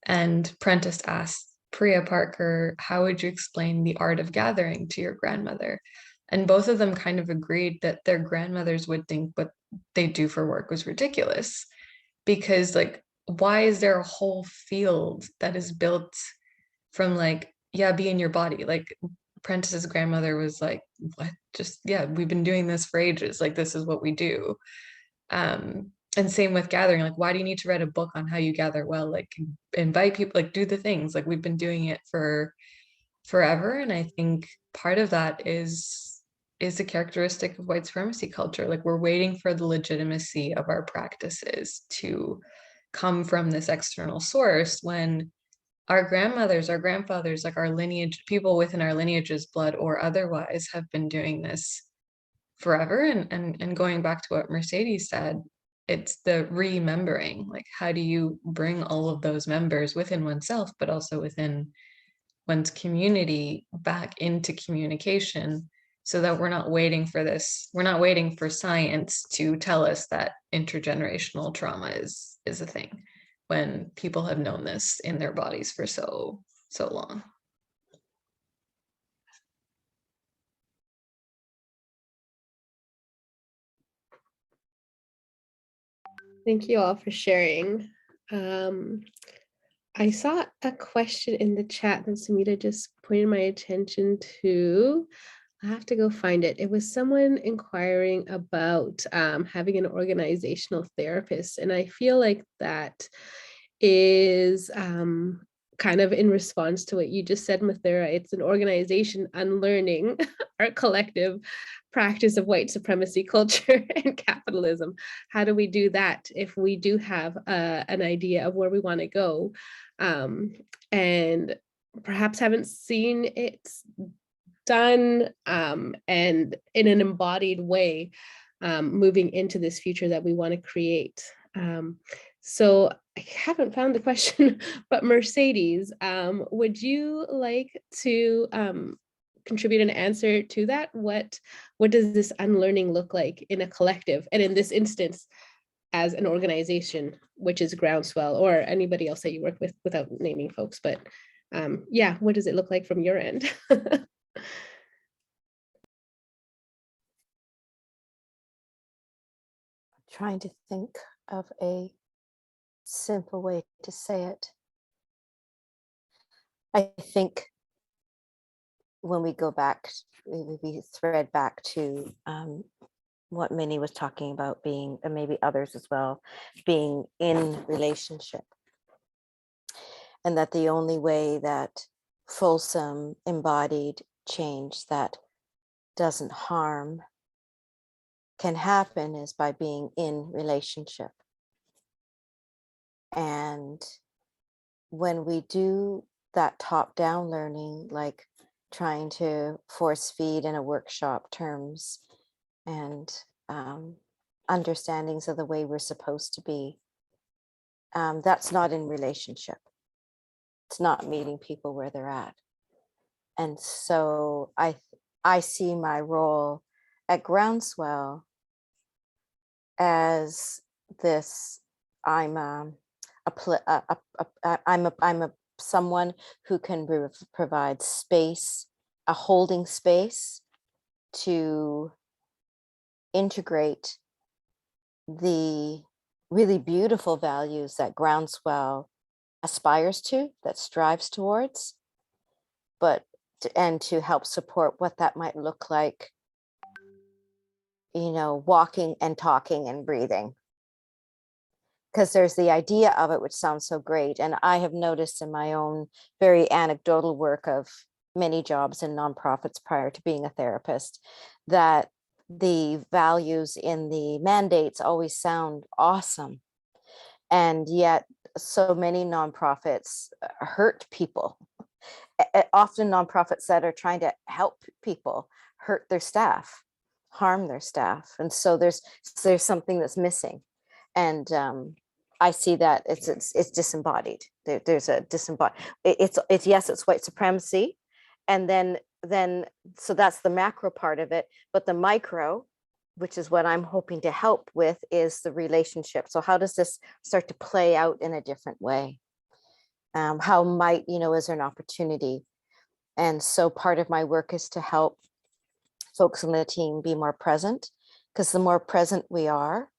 And Prentice asked Priya Parker, how would you explain the art of gathering to your grandmother? And both of them kind of agreed that their grandmothers would think what they do for work was ridiculous, because like, why is there a whole field that is built from like, yeah, be in your body? Like Prentice's grandmother was like, what? Just, yeah, we've been doing this for ages. Like, this is what we do. And same with gathering. Like, why do you need to write a book on how you gather? Well, like invite people, like do the things. Like we've been doing it for forever. And I think part of that is a characteristic of white supremacy culture. Like we're waiting for the legitimacy of our practices to come from this external source, when our grandmothers, our grandfathers, like our lineage, people within our lineages, blood or otherwise, have been doing this forever. And going back to what Mercedes said, it's the remembering, like how do you bring all of those members within oneself, but also within one's community back into communication, so that we're not waiting for this. We're not waiting for science to tell us that intergenerational trauma is a thing, when people have known this in their bodies for so long. Thank you all for sharing. I saw a question in the chat that Sumita just pointed my attention to. I have to go find it. It was someone inquiring about having an organizational therapist. And I feel like that is kind of in response to what you just said, Mathura. It's an organization unlearning our collective practice of white supremacy culture and capitalism. How do we do that if we do have an idea of where we want to go and perhaps haven't seen it done and in an embodied way moving into this future that we want to create. So I haven't found the question, but Mercedes, would you like to contribute an answer to that? What does this unlearning look like in a collective? And in this instance, as an organization, which is Groundswell, or anybody else that you work with without naming folks, but yeah, what does it look like from your end? Trying to think of a simple way to say it. I think when we go back, we thread back to what Minnie was talking about being, and maybe others as well, being in relationship. And that the only way that fulsome embodied change that doesn't harm can happen is by being in relationship. And when we do that top-down learning, like trying to force feed in a workshop terms and understandings of the way we're supposed to be, that's not in relationship. It's not meeting people where they're at. And so I see my role at Groundswell as this, I'm someone who can provide space, a holding space to integrate the really beautiful values that Groundswell aspires to, that strives towards, and to help support what that might look like, you know, walking and talking and breathing. Because there's the idea of it, which sounds so great. And I have noticed in my own very anecdotal work of many jobs in nonprofits prior to being a therapist, that the values in the mandates always sound awesome. And yet so many nonprofits hurt people. Often nonprofits that are trying to help people hurt their staff, harm their staff. And so there's something that's missing. And I see that it's disembodied. There's a disembodied. It's yes, it's white supremacy, and then so that's the macro part of it. But the micro, which is what I'm hoping to help with, is the relationship. So how does this start to play out in a different way? How might, is there an opportunity? And so part of my work is to help folks on the team be more present, because the more present we are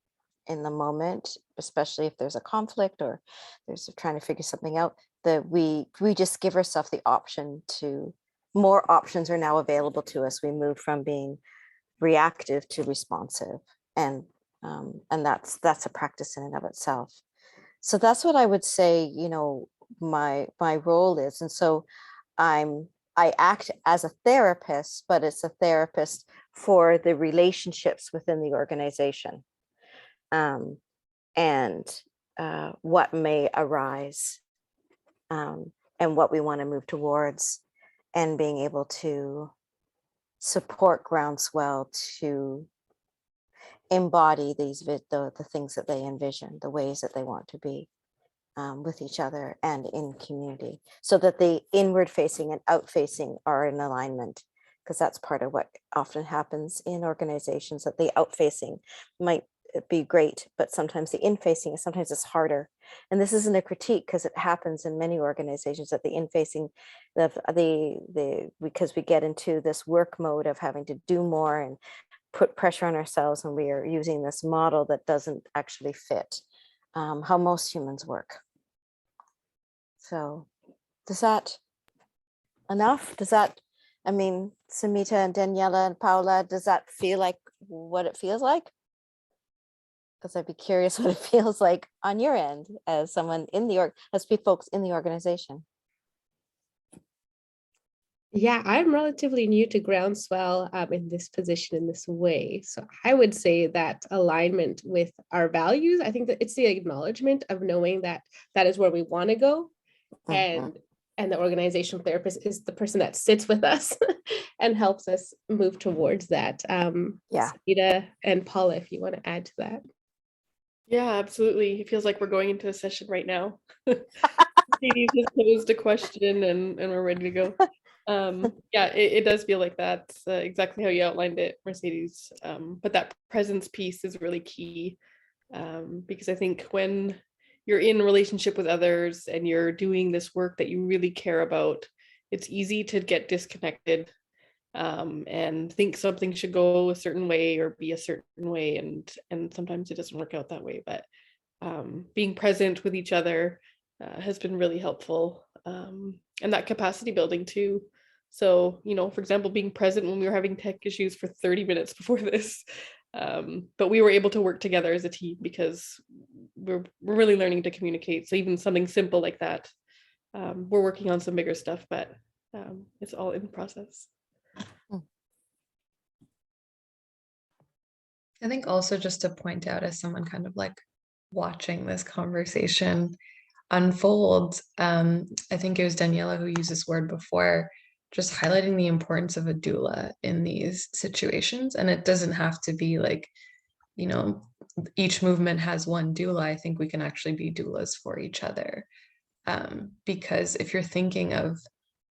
in the moment, especially if there's a conflict or there's trying to figure something out, that we just give ourselves the option to, more options are now available to us. We move from being reactive to responsive, and that's a practice in and of itself. So that's what I would say, my role is. And so I act as a therapist, but it's a therapist for the relationships within the organization, and what may arise, and what we want to move towards, and being able to support Groundswell to embody these the things that they envision, the ways that they want to be with each other and in community, so that the inward facing and out facing are in alignment, because that's part of what often happens in organizations, that the out facing might be great, but sometimes the in facing is sometimes it's harder. And this isn't a critique, because it happens in many organizations that the in facing, because we get into this work mode of having to do more and put pressure on ourselves, and we are using this model that doesn't actually fit how most humans work. So is that enough? Does that I mean, Samita and Daniela and Paula, does that feel like what it feels like? Because I'd be curious what it feels like on your end as someone in the as folks in the organization. Yeah, I'm relatively new to Groundswell in this position in this way. So I would say that alignment with our values, I think that it's the acknowledgement of knowing that that is where we want to go. Mhm. And the organizational therapist is the person that sits with us and helps us move towards that. Yeah. Sarita and Paula, if you want to add to that. Yeah, absolutely. It feels like we're going into a session right now. Katie just posed a question and we're ready to go. Yeah, it does feel like that's exactly how you outlined it, Mercedes. But that presence piece is really key, because I think when you're in relationship with others and you're doing this work that you really care about, it's easy to get disconnected and think something should go a certain way or be a certain way, and sometimes it doesn't work out that way. But being present with each other has been really helpful, and that capacity building too. So, for example, being present when we were having tech issues for 30 minutes before this, but we were able to work together as a team because we're really learning to communicate. So even something simple like that, we're working on some bigger stuff, but it's all in process. I think also just to point out, as someone kind of like watching this conversation unfold, I think it was Daniela who used this word before, just highlighting the importance of a doula in these situations. And it doesn't have to be like, each movement has one doula. I think we can actually be doulas for each other. Because if you're thinking of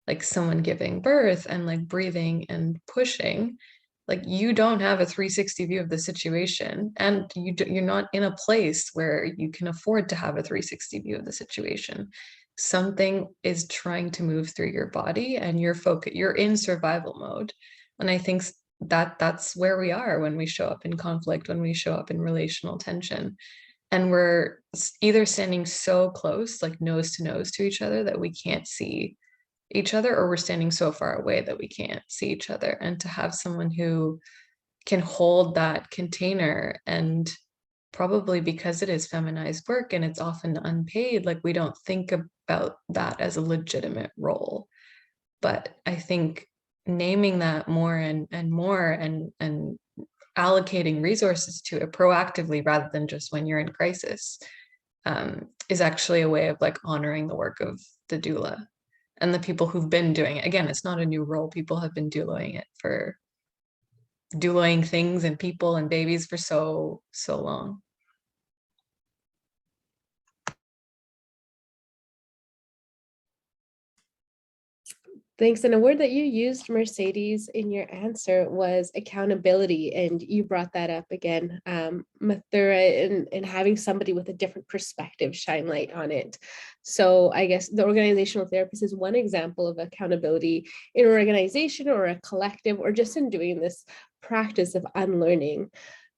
like someone giving birth and like breathing and pushing, like you don't have a 360 view of the situation, and you're not in a place where you can afford to have a 360 view of the situation. Something is trying to move through your body and you're in survival mode. And I think that's where we are when we show up in conflict, when we show up in relational tension. And we're either standing so close, like nose to nose to each other, that we can't see each other, or we're standing so far away that we can't see each other. And to have someone who can hold that container, and probably because it is feminized work and it's often unpaid, like we don't think about that as a legitimate role. But I think naming that more and more and allocating resources to it proactively rather than just when you're in crisis is actually a way of like honoring the work of the doula and the people who've been doing it. Again, it's not a new role. People have been doulaing things and people and babies for so long. Thanks. And a word that you used, Mercedes, in your answer was accountability. And you brought that up again, Mathura, and having somebody with a different perspective shine light on it. So I guess the organizational therapist is one example of accountability in an organization or a collective, or just in doing this practice of unlearning.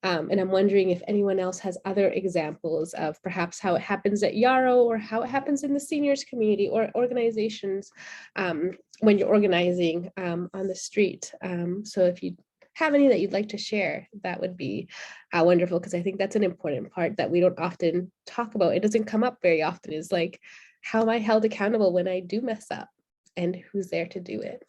And I'm wondering if anyone else has other examples of perhaps how it happens at Yarrow, or how it happens in the seniors community or organizations when you're organizing on the street. So if you have any that you'd like to share, that would be wonderful, because I think that's an important part that we don't often talk about. It doesn't come up very often, is like, how am I held accountable when I do mess up, and who's there to do it?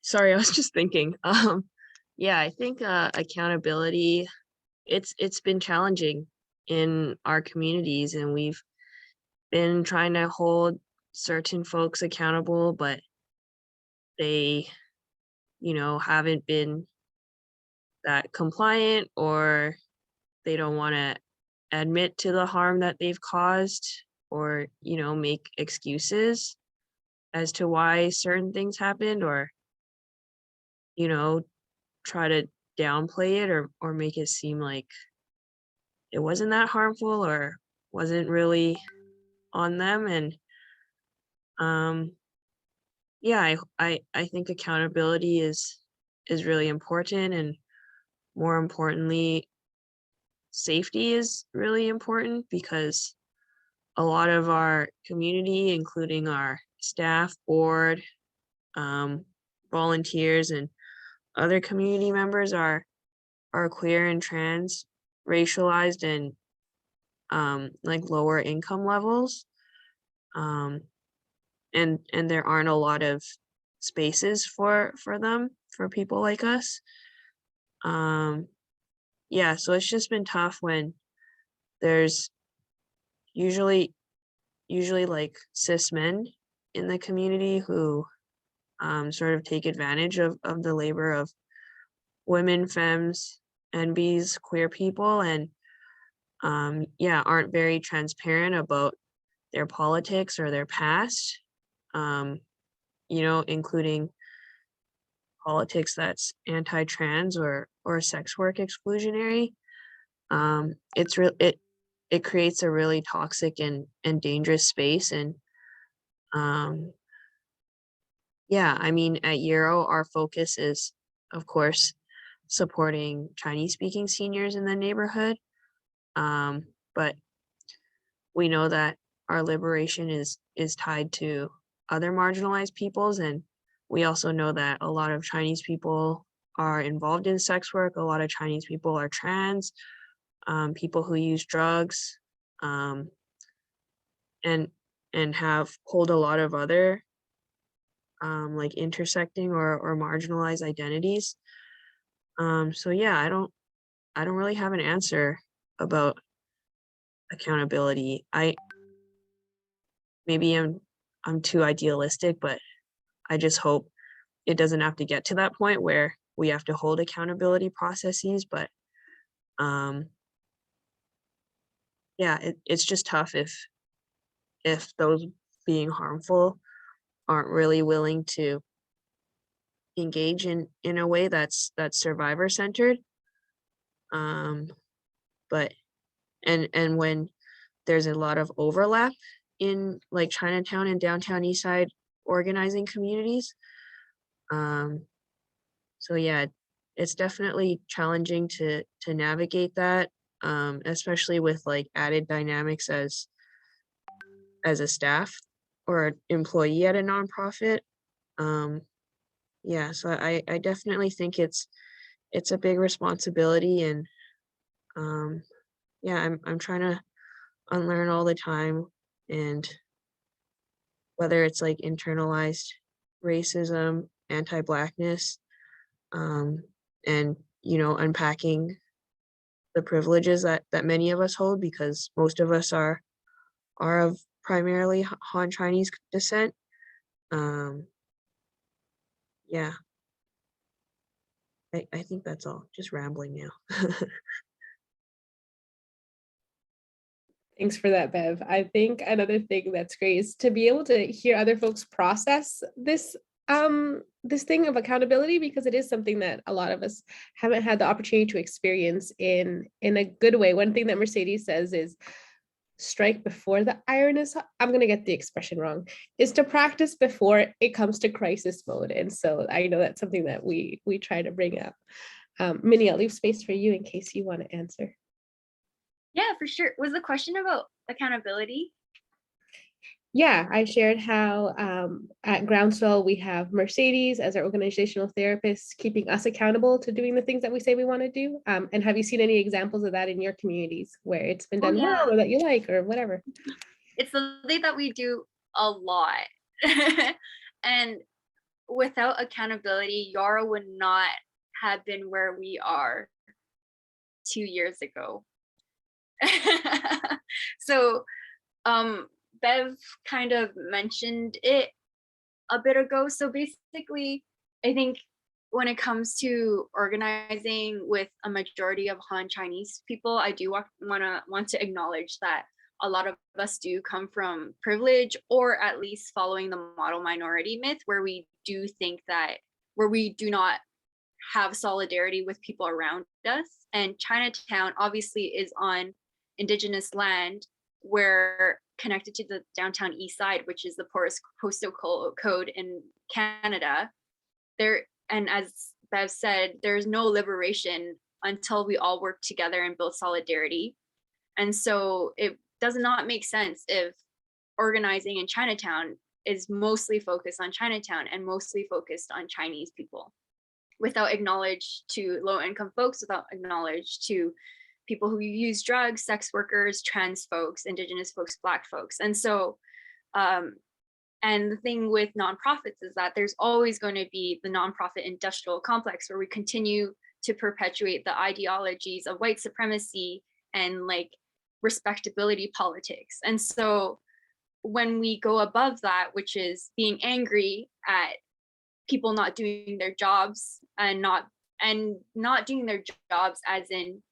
Sorry, I was just thinking. Yeah, I think accountability, it's been challenging in our communities, and we've been trying to hold certain folks accountable, but they, haven't been that compliant, or they don't want to admit to the harm that they've caused, or, make excuses as to why certain things happened, or, try to downplay it, or make it seem like it wasn't that harmful or wasn't really on them. And yeah, I think accountability is really important, and more importantly, safety is really important, because a lot of our community, including our staff, board, volunteers, and other community members are queer and trans, racialized, and like lower income levels. And there aren't a lot of spaces for them, for people like us. Yeah, so it's just been tough when there's usually like cis men in the community who sort of take advantage of the labor of women, femmes, NBs, queer people, and yeah, aren't very transparent about their politics or their past, you know, including politics that's anti-trans or sex work exclusionary. It creates a really toxic and dangerous space. And yeah, I mean, at Euro, our focus is, of course, supporting Chinese speaking seniors in the neighborhood. But we know that our liberation is tied to other marginalized peoples. And we also know that a lot of Chinese people are involved in sex work. A lot of Chinese people are trans, people who use drugs, and hold a lot of other like intersecting or marginalized identities. So yeah, I don't really have an answer about accountability. Maybe I'm too idealistic, but I just hope it doesn't have to get to that point where we have to hold accountability processes. But yeah, it's just tough if those being harmful aren't really willing to engage in a way that's survivor centered. But and when there's a lot of overlap in like Chinatown and downtown Eastside organizing communities. So yeah, it's definitely challenging to navigate that, especially with like added dynamics as a staff or employee at a nonprofit. Yeah, so I definitely think it's a big responsibility, and yeah, I'm trying to unlearn all the time, and whether it's like internalized racism, anti-Blackness, and you know, unpacking the privileges that many of us hold, because most of us are of primarily Han Chinese descent. Yeah, I think that's all. Just rambling now. Thanks for that, Bev. I think another thing that's great is to be able to hear other folks process this this thing of accountability, because it is something that a lot of us haven't had the opportunity to experience in a good way. One thing that Mercedes says is strike before the iron is hot. I'm gonna get the expression wrong, is to practice before it comes to crisis mode. And so I know that's something that we try to bring up. Minnie, I'll leave space for you in case you want to answer. Yeah, for sure. Was the question about accountability? Yeah, I shared how at Groundswell we have Mercedes as our organizational therapist, keeping us accountable to doing the things that we say we want to do. And have you seen any examples of that in your communities where it's been done well, or that you like, or whatever? It's something that we do a lot. And without accountability, Yara would not have been where we are 2 years ago. So Bev kind of mentioned it a bit ago. So basically, I think when it comes to organizing with a majority of Han Chinese people, I do want to acknowledge that a lot of us do come from privilege, or at least following the model minority myth, where we do not have solidarity with people around us. And Chinatown obviously is on indigenous land, we're connected to the downtown east side, which is the poorest postal code in Canada. And as Bev said, there's no liberation until we all work together and build solidarity. And so it does not make sense if organizing in Chinatown is mostly focused on Chinatown and mostly focused on Chinese people, without acknowledge to low-income folks, without acknowledge to people who use drugs, sex workers, trans folks, indigenous folks, Black folks. And so, and the thing with nonprofits is that there's always going to be the nonprofit industrial complex where we continue to perpetuate the ideologies of white supremacy and like respectability politics. And so when we go above that, which is being angry at people not doing their jobs and not doing their jobs as in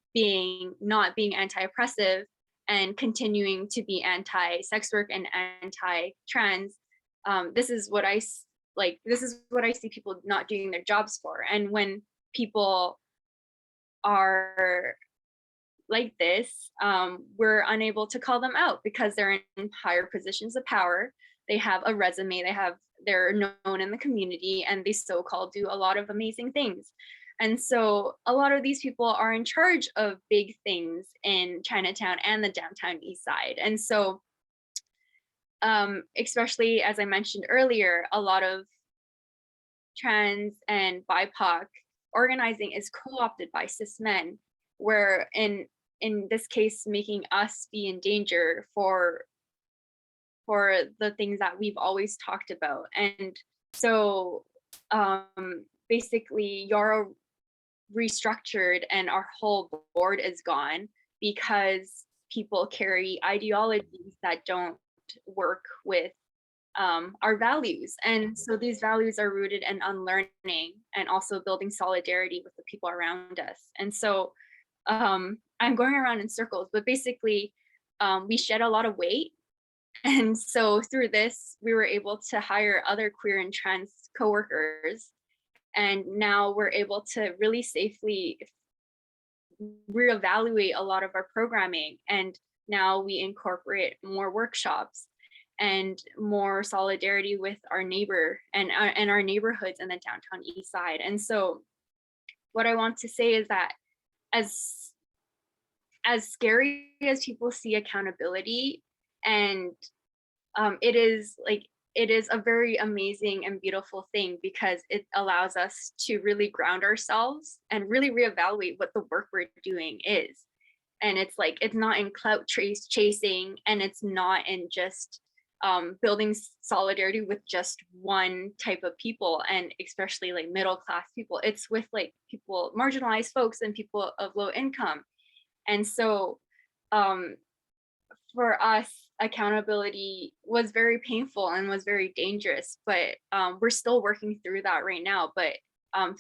not being anti-oppressive and continuing to be anti-sex work and anti-trans, this is what I see people not doing their jobs for. And when people are like this, we're unable to call them out because they're in higher positions of power. They have a resume, they're known in the community, and they so-called do a lot of amazing things. And so a lot of these people are in charge of big things in Chinatown and the downtown east side. And so especially as I mentioned earlier, a lot of trans and BIPOC organizing is co-opted by cis men, where in this case, making us be in danger for the things that we've always talked about. And so basically Yara restructured and our whole board is gone because people carry ideologies that don't work with our values. And so these values are rooted in unlearning and also building solidarity with the people around us. And so I'm going around in circles, but basically we shed a lot of weight. And so through this, we were able to hire other queer and trans coworkers. And now we're able to really safely reevaluate a lot of our programming. And now we incorporate more workshops and more solidarity with our neighbor and our neighborhoods in the downtown east side. And so what I want to say is that as scary as people see accountability, and it is a very amazing and beautiful thing because it allows us to really ground ourselves and really reevaluate what the work we're doing is. And it's not in clout chasing, and it's not in just building solidarity with just one type of people, and especially like middle class people. It's with like people, marginalized folks and people of low income. And so for us, accountability was very painful and was very dangerous, but we're still working through that right now. But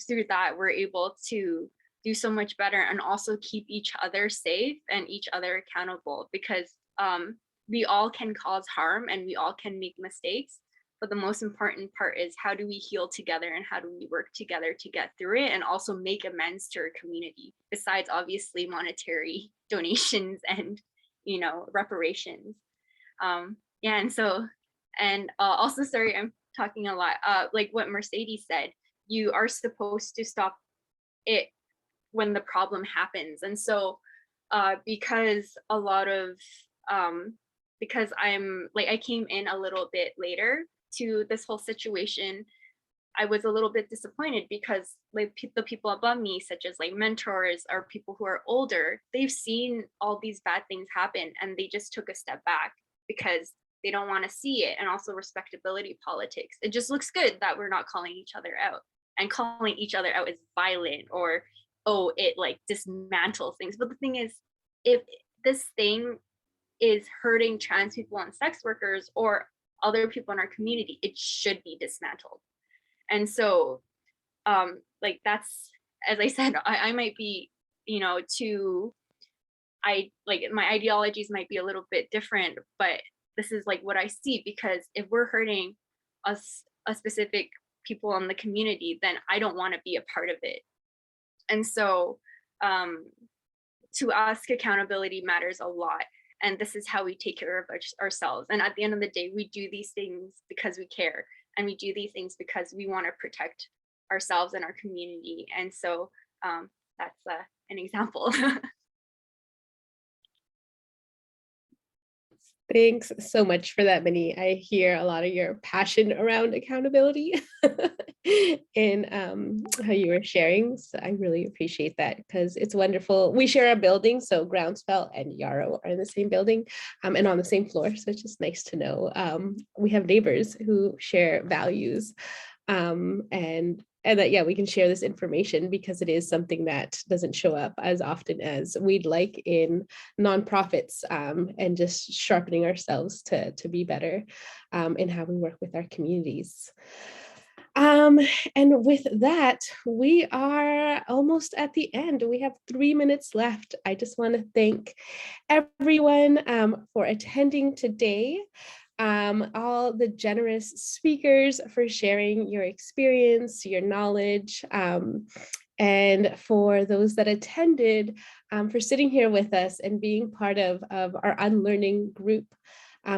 through that, we're able to do so much better and also keep each other safe and each other accountable, because we all can cause harm and we all can make mistakes. But the most important part is, how do we heal together and how do we work together to get through it and also make amends to our community, besides obviously monetary donations and reparations. Yeah, and so, and also, sorry, I'm talking a lot, like what Mercedes said, you are supposed to stop it when the problem happens. And so because a lot of because I came in a little bit later to this whole situation, I was a little bit disappointed because like the people above me, such as like mentors or people who are older, they've seen all these bad things happen and they just took a step back because they don't want to see it. And also respectability politics. It just looks good that we're not calling each other out, and calling each other out is violent, or, oh, it like dismantles things. But the thing is, if this thing is hurting trans people and sex workers or other people in our community, it should be dismantled. And so like that's, as I said, I might be, my ideologies might be a little bit different, but this is like what I see, because if we're hurting a specific people in the community, then I don't want to be a part of it. And so to us, accountability matters a lot. And this is how we take care of ourselves. And at the end of the day, we do these things because we care. And we do these things because we want to protect ourselves and our community. And so that's an example. Thanks so much for that, Minnie. I hear a lot of your passion around accountability in how you were sharing. So I really appreciate that because it's wonderful. We share a building, so Groundswell and Yarrow are in the same building and on the same floor. So it's just nice to know we have neighbors who share values and that, yeah, we can share this information because it is something that doesn't show up as often as we'd like in nonprofits and just sharpening ourselves to be better in how we work with our communities. And with that, we are almost at the end. We have 3 minutes left. I just want to thank everyone for attending today. All the generous speakers for sharing your experience, your knowledge, and for those that attended for sitting here with us and being part of our unlearning group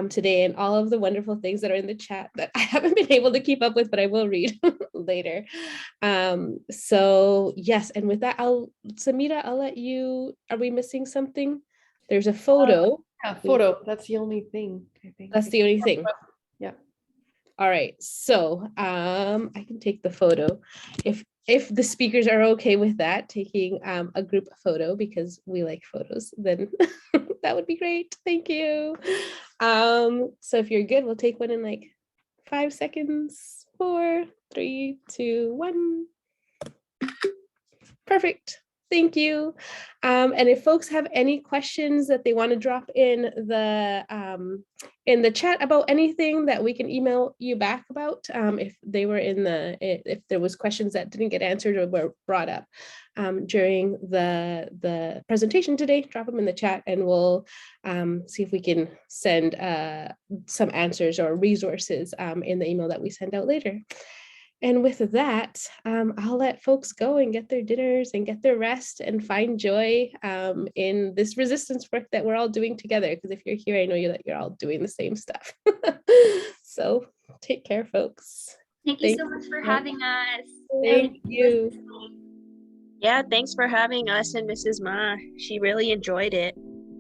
today, and all of the wonderful things that are in the chat that I haven't been able to keep up with, but I will read later. So yes, and with that, Samita, I'll let you, are we missing something? There's a photo. Yeah, photo. That's the only thing, I think. That's the only thing. Yeah. All right. So I can take the photo if the speakers are okay with that, taking a group photo because we like photos, then that would be great. Thank you. So if you're good, we'll take one in like 5 seconds. 4, 3, 2, 1. Perfect. Thank you. And if folks have any questions that they want to drop in the chat about anything that we can email you back about, if they were if there was questions that didn't get answered or were brought up during the presentation today, drop them in the chat and we'll see if we can send some answers or resources in the email that we send out later. And with that, I'll let folks go and get their dinners and get their rest and find joy in this resistance work that we're all doing together. Because if you're here, I know that you're all doing the same stuff. So take care, folks. Thank you so much for having us. Thank you. Yeah, thanks for having us and Mrs. Ma. She really enjoyed it.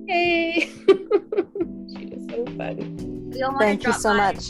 Hey, she was so fun. We all want to Thank you drop so by. much.